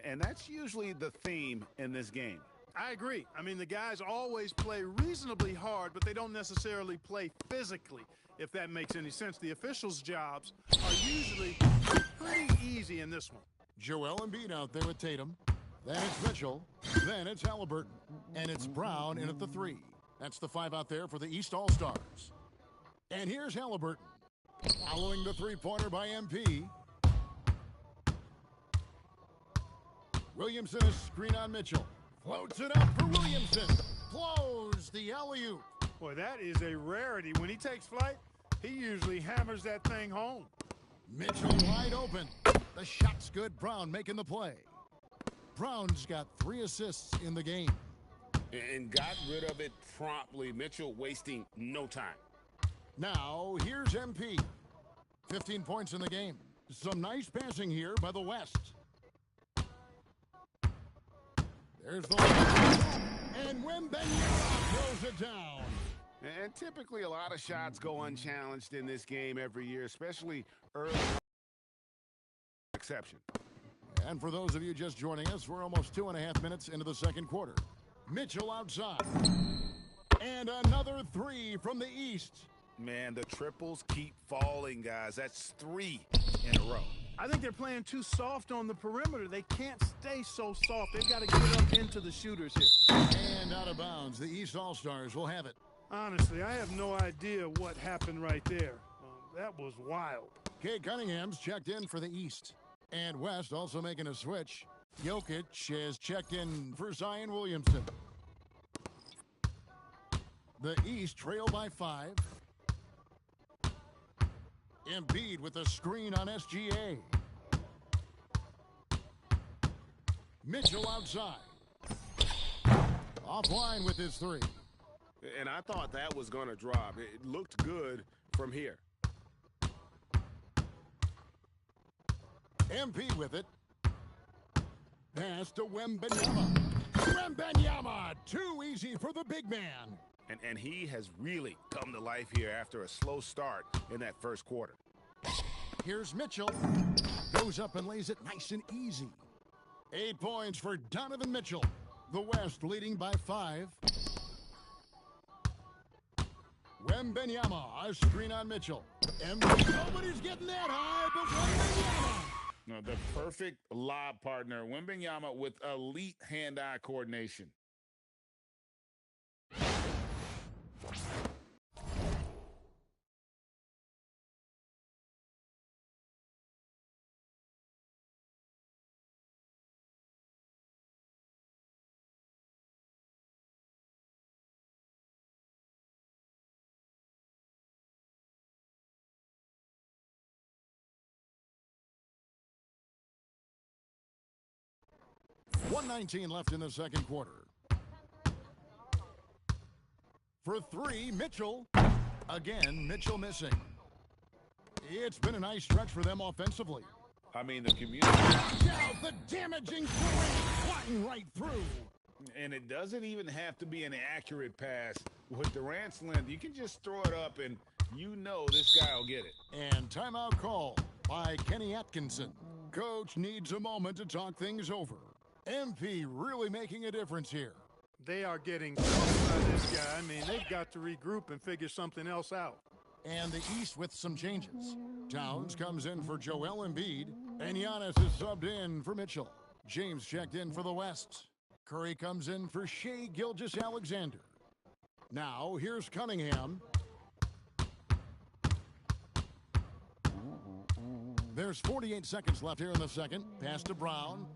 And that's usually the theme in this game.
I agree. I mean, the guys always play reasonably hard, but they don't necessarily play physically, if that makes any sense. The officials' jobs are usually pretty easy in this one.
Joel Embiid out there with Tatum. Then it's Mitchell. Then it's Halliburton. And it's Brown in at the three. That's the five out there for the East All-Stars. And here's Halliburton. Following the three-pointer by MP. Williamson, a screen on Mitchell. Floats it up for Williamson. Blows the alley-oop.
Boy, that is a rarity. When he takes flight, he usually hammers that thing home.
Mitchell wide open. The shot's good. Brown making the play. Brown's got 3 assists in the game.
And got rid of it promptly. Mitchell wasting no time.
Now, here's MP. 15 points in the game. Some nice passing here by the West. There's the and Wembanyama throws it down.
And typically a lot of shots go unchallenged in this game every year, especially early. Exception.
And for those of you just joining us, we're almost 2.5 minutes into the second quarter. Mitchell outside. And another three from the East.
Man, the triples keep falling, guys. That's 3 in a row.
I think they're playing too soft on the perimeter. They can't stay so soft. They've got to get up into the shooters here.
And out of bounds. The East All-Stars will have it.
Honestly, I have no idea what happened right there. That was wild.
Kate Cunningham's checked in for the East. And West also making a switch. Jokic has checked in for Zion Williamson. The East trail by 5. Embiid with a screen on SGA. Mitchell outside. Offline with his three.
And I thought that was going to drop. It looked good from here.
MP with it. Pass to Wembanyama. Wembanyama, too easy for the big man.
And he has really come to life here after a slow start in that first quarter.
Here's Mitchell. Goes up and lays it nice and easy. 8 points for Donovan Mitchell. The West leading by 5. Wembanyama, a screen on Mitchell. And nobody's getting that high, but Wembanyama.
No, the perfect lob partner, Wembanyama, with elite hand-eye coordination.
.119 left in the second quarter. For 3, Mitchell. Again, Mitchell missing. It's been a nice stretch for them offensively.
I mean, the community.
Now the damaging three flying right through.
And it doesn't even have to be an accurate pass. With Durant's length, you can just throw it up and you know this guy will get it.
And timeout call by Kenny Atkinson. Coach needs a moment to talk things over. MP really making a difference here.
They are getting cooked by this guy. I mean, they've got to regroup and figure something else out.
And the East with some changes. Towns comes in for Joel Embiid, and Giannis is subbed in for Mitchell. James checked in for the West. Curry comes in for Shai Gilgeous-Alexander. Now, here's Cunningham. There's 48 seconds left here in the second. Pass to Brown.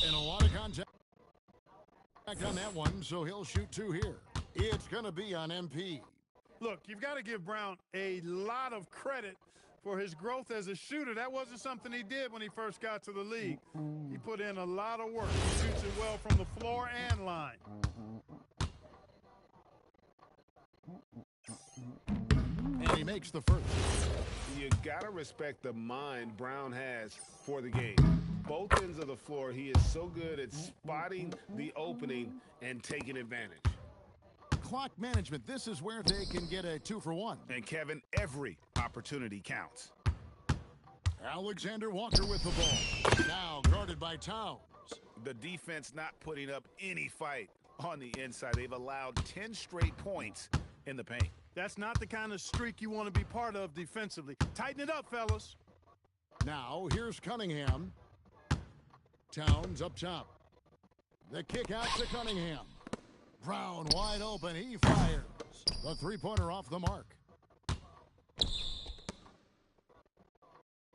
And a lot of contact on that one, so he'll shoot 2 here. It's going to be on MP.
Look, you've got to give Brown a lot of credit for his growth as a shooter. That wasn't something he did when he first got to the league. He put in a lot of work. He shoots it well from the floor and line.
And he makes the first.
You got to respect the mind Brown has for the game. Both ends of the floor, he is so good at spotting the opening and taking advantage.
Clock management, this is where they can get a 2-for-1.
And Kevin, every opportunity counts.
Alexander Walker with the ball. Now guarded by Towns.
The defense not putting up any fight on the inside. They've allowed 10 straight points in the paint.
That's not the kind of streak you want to be part of defensively. Tighten it up, fellas.
Now here's Cunningham. Towns up top. The kick out to Cunningham. Brown wide open. He fires. The three-pointer off the mark.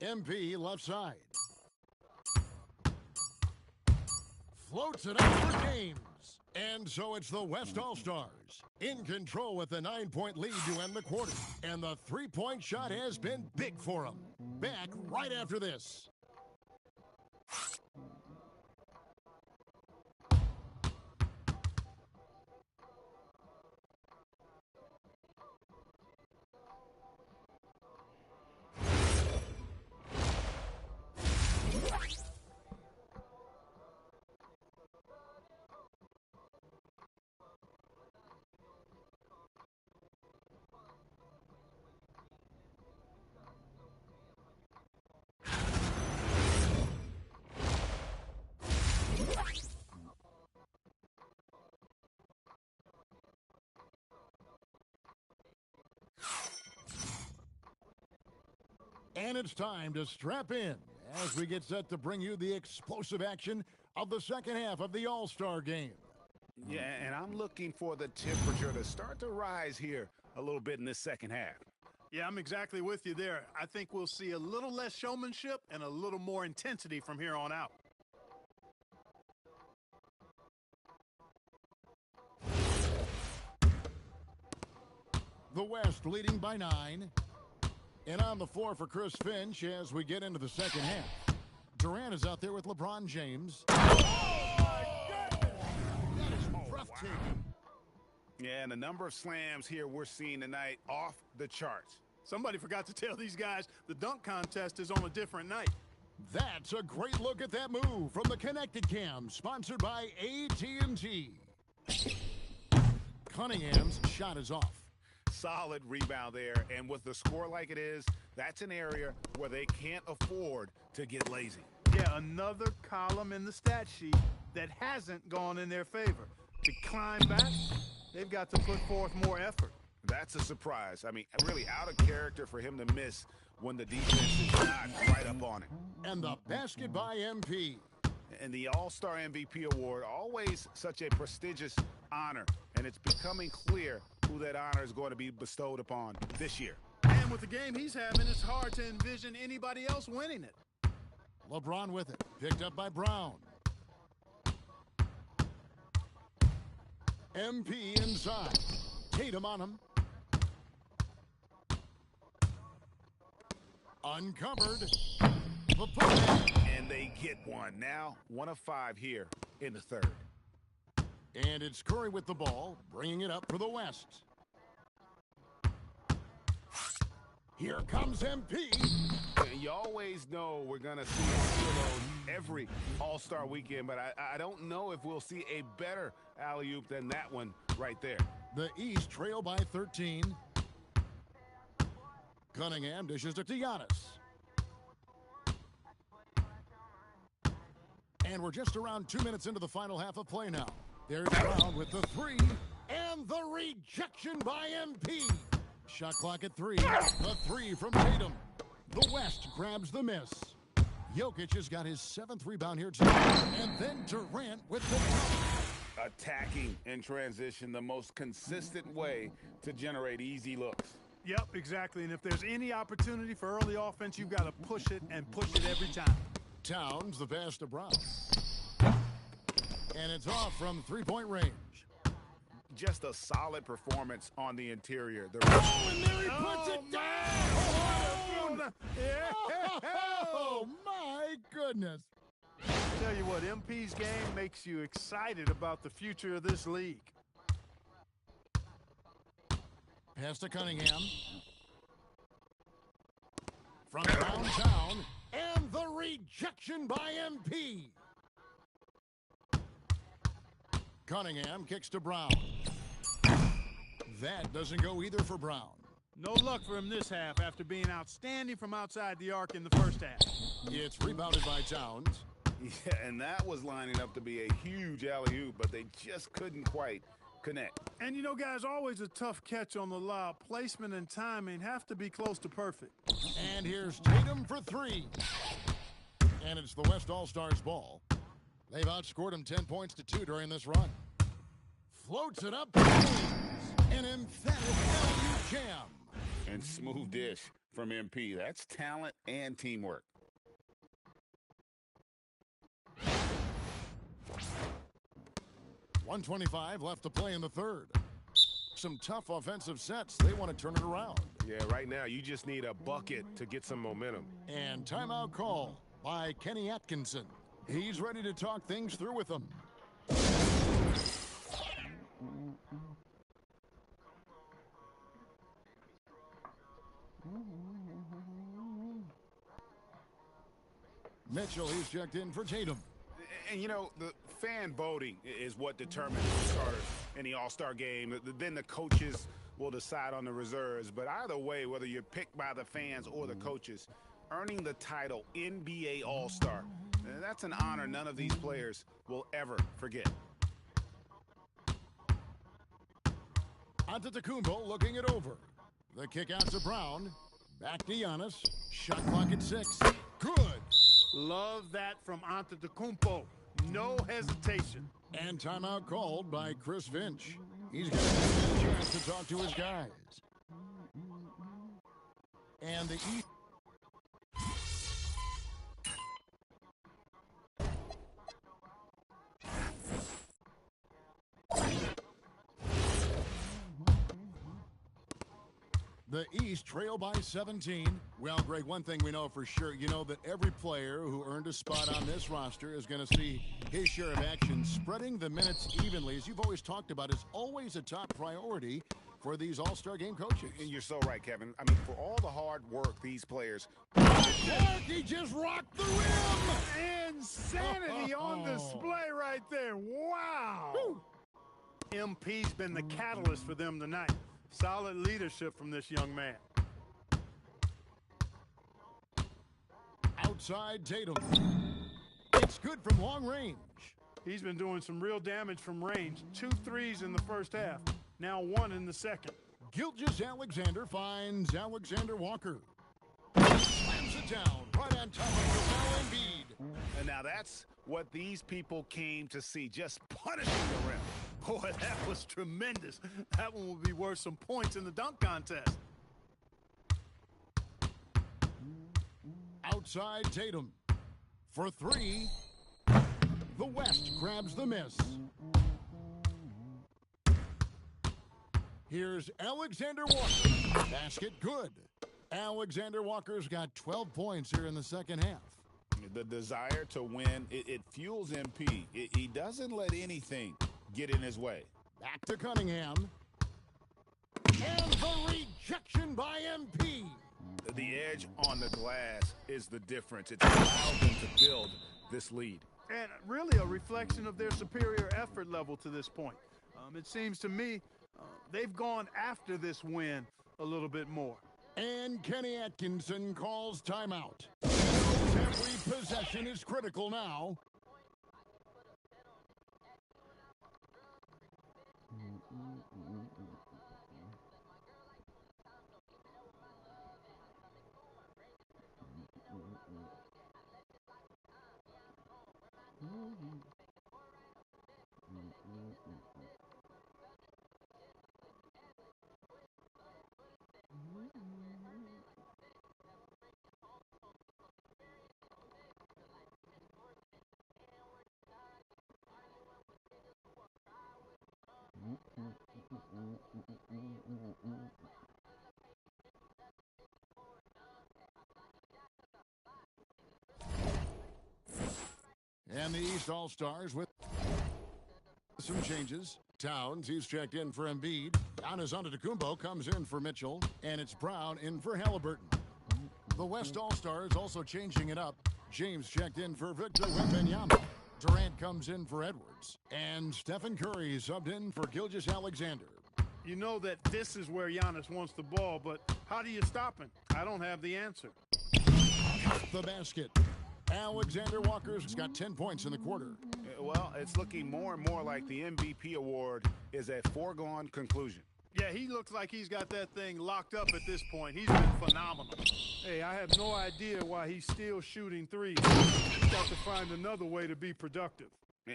MP left side. Floats it up for James. And so it's the West All-Stars in control with a 9-point lead to end the quarter. And the three-point shot has been big for them. Back right after this. And it's time to strap in as we get set to bring you the explosive action of the second half of the All-Star game.
Yeah, and I'm looking for the temperature to start to rise here a little bit in this second half.
Yeah, I'm exactly with you there. I think we'll see a little less showmanship and a little more intensity from here on out.
The West leading by 9. And on the floor for Chris Finch as we get into the second half. Durant is out there with LeBron James. Oh, my goodness! That is breathtaking.
Wow. Yeah, and the number of slams here we're seeing tonight off the charts.
Somebody forgot to tell these guys the dunk contest is on a different night.
That's a great look at that move from the Connected Cam, sponsored by AT&T. Cunningham's shot is off.
Solid rebound there, and with the score like it is, that's an area where they can't afford to get lazy.
Yeah, another column in the stat sheet that hasn't gone in their favor. To climb back, they've got to put forth more effort.
That's a surprise. I mean, really out of character for him to miss when the defense is not right up on it.
And the basket by MP.
And the All-Star MVP award, always such a prestigious honor, and it's becoming clear who that honor is going to be bestowed upon this year.
And with the game he's having, it's hard to envision anybody else winning it.
LeBron with it, picked up by Brown. MP inside. Tatum on him. Uncovered. The push.
And they get one. Now 1 of 5 here in the third.
And it's Curry with the ball, bringing it up for the West. Here comes MP.
You always know we're going to see a steal every All-Star weekend, but I don't know if we'll see a better alley-oop than that one right there.
The East trail by 13. Cunningham dishes it to Giannis. And we're just around 2 minutes into the final half of play now. There's Brown with the 3, and the rejection by MP. Shot clock at 3. The 3 from Tatum. The West grabs the miss. Jokic has got his 7th rebound here tonight. And then Durant with the top.
Attacking in transition, the most consistent way to generate easy looks.
Yep, exactly. And if there's any opportunity for early offense, you've got to push it and push it every time.
Towns the pass to Brown. And it's off from 3-point range.
Just a solid performance on the interior.
And there he puts it down! Oh, my goodness.
Tell you what, MP's game makes you excited about the future of this league.
Pass to Cunningham. From downtown, and the rejection by MP. Cunningham kicks to Brown. That doesn't go either for Brown.
No luck for him this half after being outstanding from outside the arc in the first half.
It's rebounded by Towns.
Yeah, and that was lining up to be a huge alley-oop, but they just couldn't quite connect.
And you know, guys, always a tough catch on the lob. Placement and timing have to be close to perfect.
And here's Tatum for 3. And it's the West All-Stars ball. They've outscored him 10 points to 2 during this run. Floats it up. An emphatic alley-oop jam.
And smooth dish from MP. That's talent and teamwork.
.125 left to play in the third. Some tough offensive sets. They want to turn it around.
Yeah, right now you just need a bucket to get some momentum.
And timeout call by Kenny Atkinson. He's ready to talk things through with them. Mitchell, he's checked in for Tatum.
And, you know, the fan voting is what determines the starters in the All-Star game. Then the coaches will decide on the reserves. But either way, whether you're picked by the fans or the coaches, earning the title NBA All-Star, that's an honor none of these players will ever forget.
Antetokounmpo looking it over. The kick out to Brown. Back to Giannis. Shot clock at 6. Good.
Love that from Antetokounmpo. No hesitation.
And timeout called by Chris Finch. He's going to get a chance to talk to his guys. And the East. The East trail by 17. Well, Greg, one thing we know for sure, you know that every player who earned a spot on this roster is going to see his share of action. Spreading the minutes evenly, as you've always talked about, is always a top priority for these All-Star Game coaches.
And you're so right, Kevin. I mean, for all the hard work these players...
He just rocked the rim!
Insanity on display right there. Wow! Woo. MP's been the catalyst for them tonight. Solid leadership from this young man.
Outside Tatum. It's good from long range.
He's been doing some real damage from range. 2 threes in the first half. Now 1 in the second.
Gilgeous-Alexander finds Alexander Walker. Slams it down right on top of Joel Embiid.
And now that's what these people came to see, just punishing the rim.
Boy, that was tremendous. That one will be worth some points in the dunk contest.
Outside Tatum. For 3. The West grabs the miss. Here's Alexander Walker. Basket good. Alexander Walker's got 12 points here in the second half.
The desire to win, it fuels MP. He doesn't let anything get in his way.
Back to Cunningham. And the rejection by MP.
The edge on the glass is the difference. It's allowed them to build this lead.
And really a reflection of their superior effort level to this point. It seems to me they've gone after this win a little bit more.
And Kenny Atkinson calls timeout. Every possession is critical now. And the East All-Stars with some changes. Towns, he's checked in for Embiid. Giannis Antetokounmpo comes in for Mitchell. And it's Brown in for Halliburton. The West All-Stars also changing it up. James checked in for Victor Wembanyama. Durant comes in for Edwards. And Stephen Curry subbed in for Gilgeous-Alexander.
You know that this is where Giannis wants the ball, but how do you stop him? I don't have the answer.
The basket. Alexander Walker's got 10 points in the quarter.
Well, it's looking more and more like the MVP award is a foregone conclusion.
Yeah, he looks like he's got that thing locked up at this point. He's been phenomenal. Hey, I have no idea why he's still shooting threes. He's got to find another way to be productive.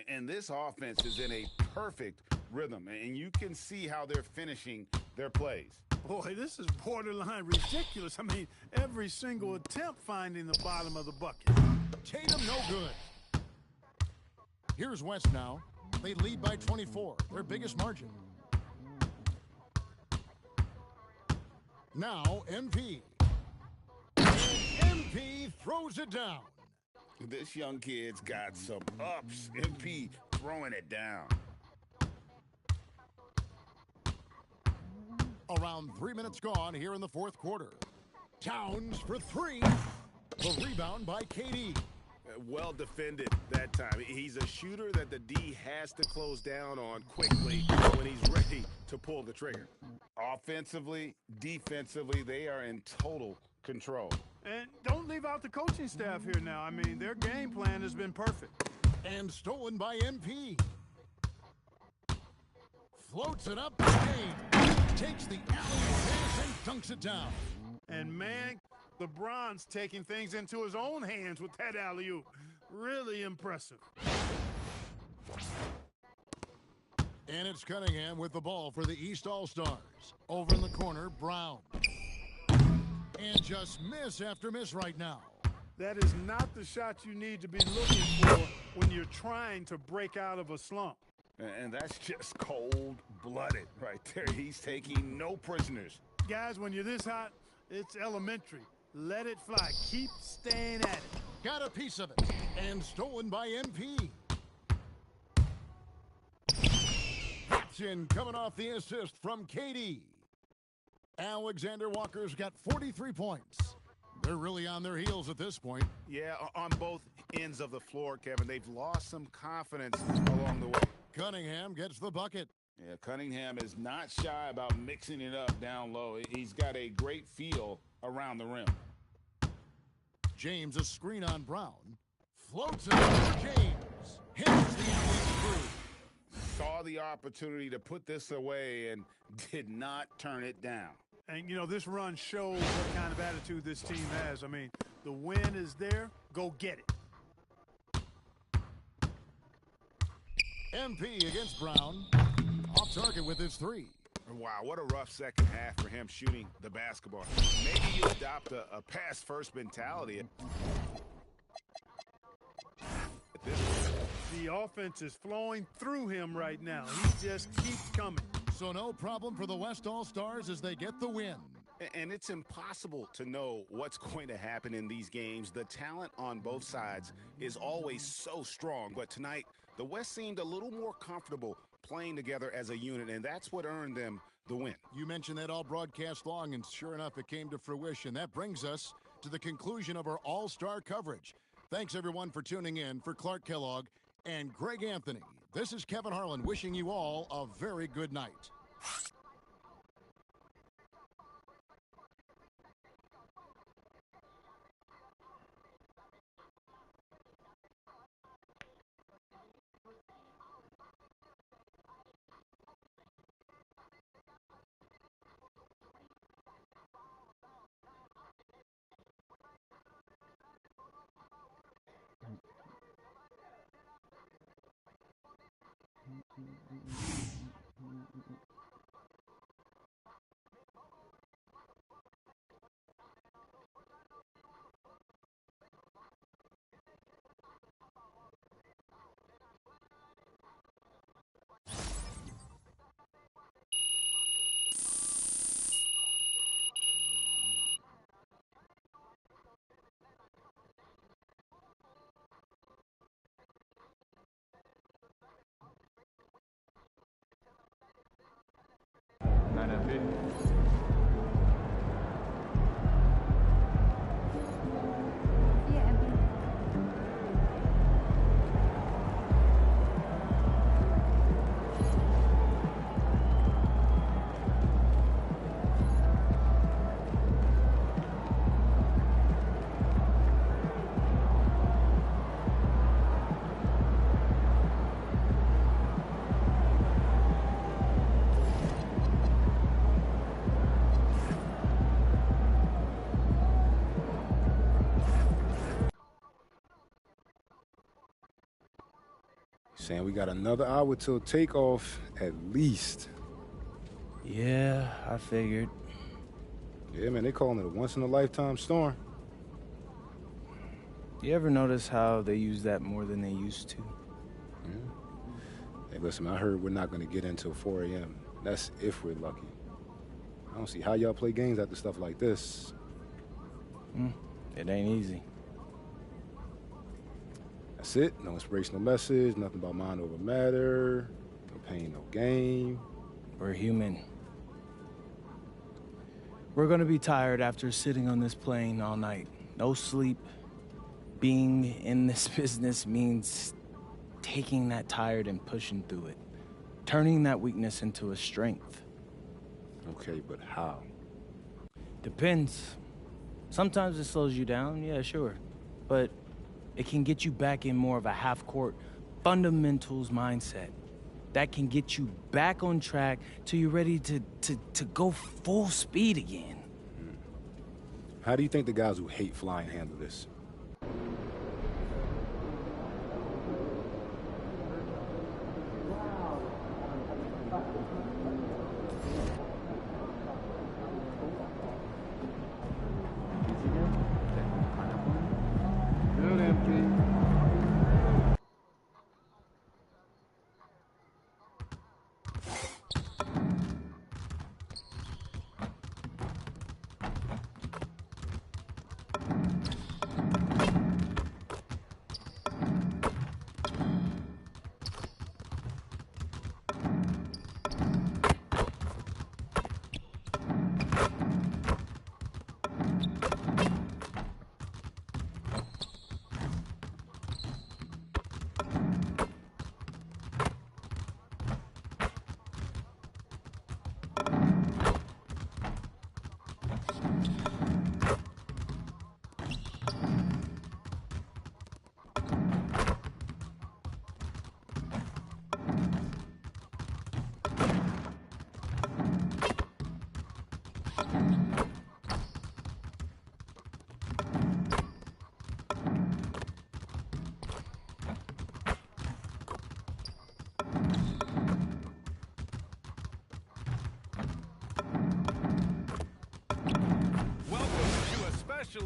And this offense is in a perfect rhythm, and you can see how they're finishing their plays.
Boy, this is borderline ridiculous. I mean, every single attempt finding the bottom of the bucket.
Tatum no good. Here's West now. They lead by 24, their biggest margin. Now MP. MP throws it down.
This young kid's got some ups. MP throwing it down.
Around 3 minutes gone here in the fourth quarter. Towns for 3. The rebound by KD.
Well defended that time. He's a shooter that the D has to close down on quickly when he's ready to pull the trigger. Offensively, defensively, they are in total control.
And don't leave out the coaching staff here now. I mean, their game plan has been perfect.
And stolen by MP. Floats it up the game. Takes the alley pass and dunks it down.
And man, LeBron's taking things into his own hands with that alley-oop. Really impressive.
And it's Cunningham with the ball for the East All-Stars. Over in the corner, Brown. And just miss after miss right now.
That is not the shot you need to be looking for when you're trying to break out of a slump.
And that's just cold-blooded right there. He's taking no prisoners.
Guys, when you're this hot, it's elementary. Let it fly. Keep staying at it.
Got a piece of it. And stolen by MP. That's in coming off the assist from KD. Alexander Walker's got 43 points. They're really on their heels at this point.
Yeah, on both ends of the floor, Kevin. They've lost some confidence along the way.
Cunningham gets the bucket.
Yeah, Cunningham is not shy about mixing it up down low. He's got a great feel around the rim.
James, a screen on Brown. Floats it over James. Hits the alley
Saw the opportunity to put this away and did not turn it down.
And, you know, this run shows what kind of attitude this team has. I mean, the win is there. Go get it.
MP against Brown. Off target with his three.
Wow, what a rough second half for him shooting the basketball. Maybe you adopt a pass-first mentality.
The offense is flowing through him right now. He just keeps coming.
So no problem for the West All-Stars as they get the win.
And it's impossible to know what's going to happen in these games. The talent on both sides is always so strong. But tonight, the West seemed a little more comfortable playing together as a unit, and that's what earned them the win.
You mentioned that all broadcast long, and sure enough, it came to fruition. That brings us to the conclusion of our All-Star coverage. Thanks, everyone, for tuning in. For Clark Kellogg and Greg Anthony, this is Kevin Harlan wishing you all a very good night.
Saying we got another hour till takeoff at least.
Yeah, I figured.
Yeah, man, they calling it a once-in-a-lifetime storm.
You ever notice how they use that more than they used to?
Yeah. Hey, listen, I heard we're not going to get in until 4 a.m. That's if we're lucky. I don't see how y'all play games after stuff like this.
It ain't easy.
That's it. No inspirational message, nothing about mind over matter, no pain, no gain.
We're human. We're gonna be tired after sitting on this plane all night. No sleep. Being in this business means taking that tired and pushing through it. Turning that weakness into a strength.
Okay, but how?
Depends. Sometimes it slows you down, yeah, sure. But it can get you back in more of a half-court fundamentals mindset. That can get you back on track till you're ready to go full speed again.
How do you think the guys who hate flying handle this?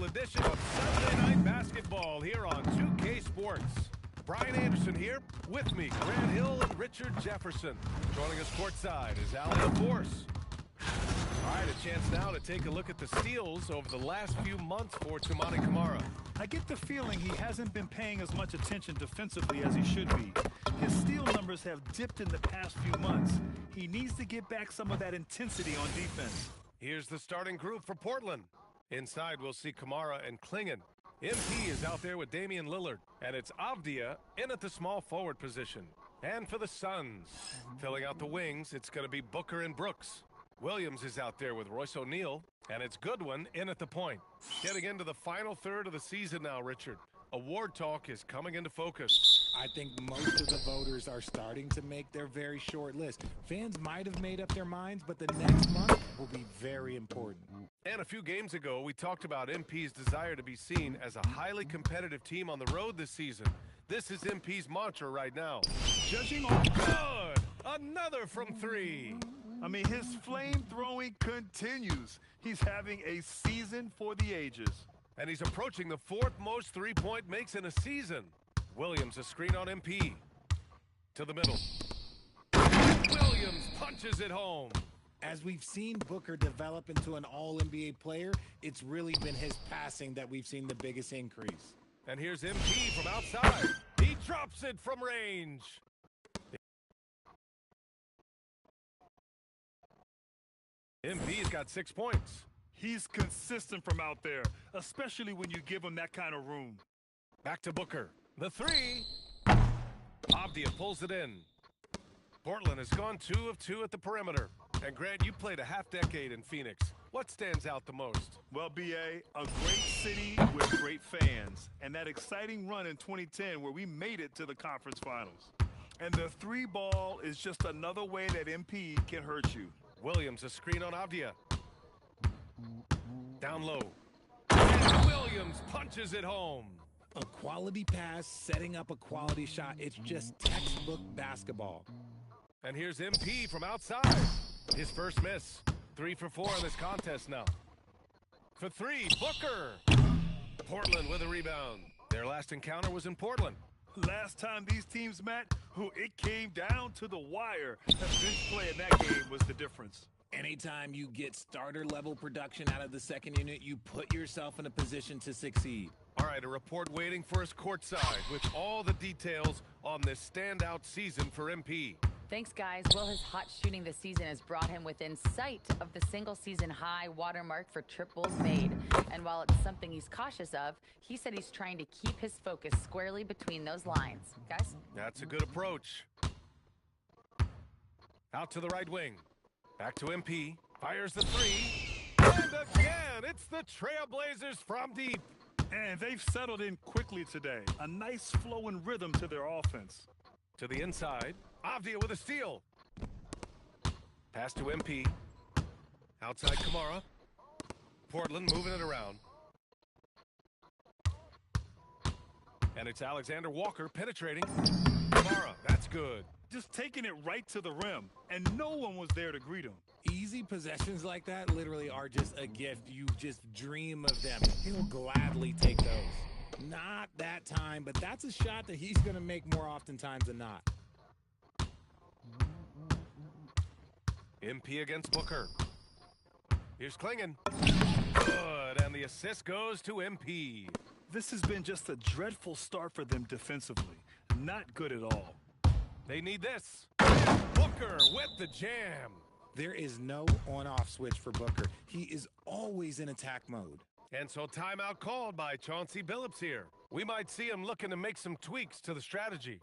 special edition of Sunday Night Basketball here on 2K Sports. Brian Anderson here, with me, Grant Hill and Richard Jefferson. Joining us courtside is Allie LaForce. All right, a chance now to take a look at the steals over the last few months for Toumani Camara.
I get the feeling he hasn't been paying as much attention defensively as he should be. His steal numbers have dipped in the past few months. He needs to get back some of that intensity on defense.
Here's the starting group for Portland. Inside, we'll see Camara and Klingon. MP is out there with Damian Lillard, and it's Avdia in at the small forward position. And for the Suns, filling out the wings, it's going to be Booker and Brooks. Williams is out there with Royce O'Neal, and it's Goodwin in at the point. Getting into the final third of the season now, Richard. Award talk is coming into focus.
I think most of the voters are starting to make their very short list. Fans might have made up their minds, but the next month will be very important.
And a few games ago, we talked about MP's desire to be seen as a highly competitive team on the road this season. This is MP's mantra right now.
Judging on
good, another from three.
I mean, his flame throwing continues. He's having a season for the ages.
And he's approaching the fourth most three-point makes in a season. Williams, a screen on MP. To the middle. Williams punches it home.
As we've seen Booker develop into an all-NBA player, it's really been his passing that we've seen the biggest increase.
And here's MP from outside. He drops it from range. MP's got 6 points.
He's consistent from out there, especially when you give him that kind of room.
Back to Booker. The three. Avdia pulls it in. Portland has gone 2 of 2 at the perimeter. And Grant, you played a half-decade in Phoenix. What stands out the most?
Well, B.A., a great city with great fans. And that exciting run in 2010 where we made it to the conference finals. And the three ball is just another way that MP can hurt you.
Williams, a screen on Avdia. Down low. And Williams punches it home.
A quality pass, setting up a quality shot. It's just textbook basketball.
And here's MP from outside. His first miss. 3 for 4 in this contest now. For three, Booker. Portland with a rebound. Their last encounter was in Portland.
Last time these teams met, it came down to the wire. The bench play in that game was the difference.
Anytime you get starter-level production out of the second unit, you put yourself in a position to succeed.
All right, a report waiting for us courtside with all the details on this standout season for MP.
Thanks, guys. Well, his hot shooting this season has brought him within sight of the single-season high watermark for triples made. And while it's something he's cautious of, he said he's trying to keep his focus squarely between those lines. Guys?
That's a good approach. Out to the right wing. Back to MP. Fires the three. And again, it's the Trailblazers from deep.
And they've settled in quickly today. A nice flow and rhythm to their offense.
To the inside. Avdia with a steal. Pass to MP. Outside Camara. Portland moving it around. And it's Alexander Walker penetrating. Camara, that's good.
Just taking it right to the rim, and no one was there to greet him.
Easy possessions like that literally are just a gift. You just dream of them. He'll gladly take those. Not that time, but that's a shot that he's going to make more oftentimes than not.
MP against Booker. Here's Klingon. Good, and the assist goes to MP.
This has been just a dreadful start for them defensively. Not good at all.
They need this. Booker with the jam.
There is no on-off switch for Booker. He is always in attack mode.
And so timeout called by Chauncey Billups here. We might see him looking to make some tweaks to the strategy.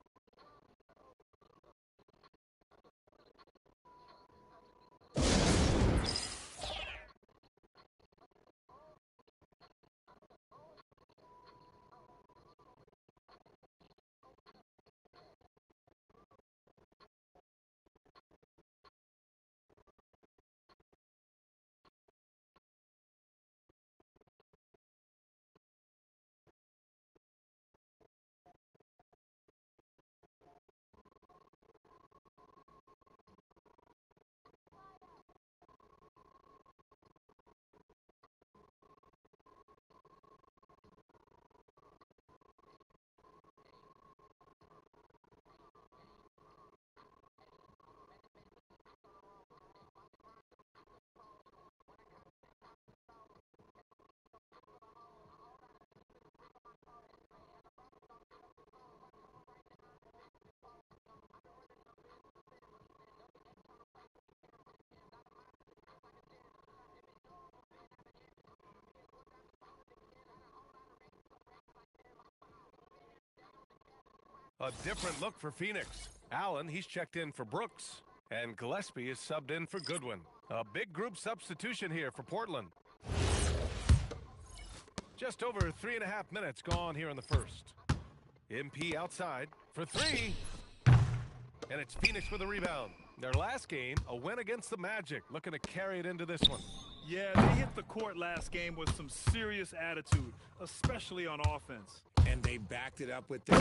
A different look for Phoenix. Allen, he's checked in for Brooks. And Gillespie is subbed in for Goodwin. A big group substitution here for Portland. Just over 3.5 minutes gone here in the first. MP outside for three. And it's Phoenix with a rebound. Their last game, a win against the Magic. Looking to carry it into this one.
Yeah, they hit the court last game with some serious attitude, especially on offense.
And they backed it up with their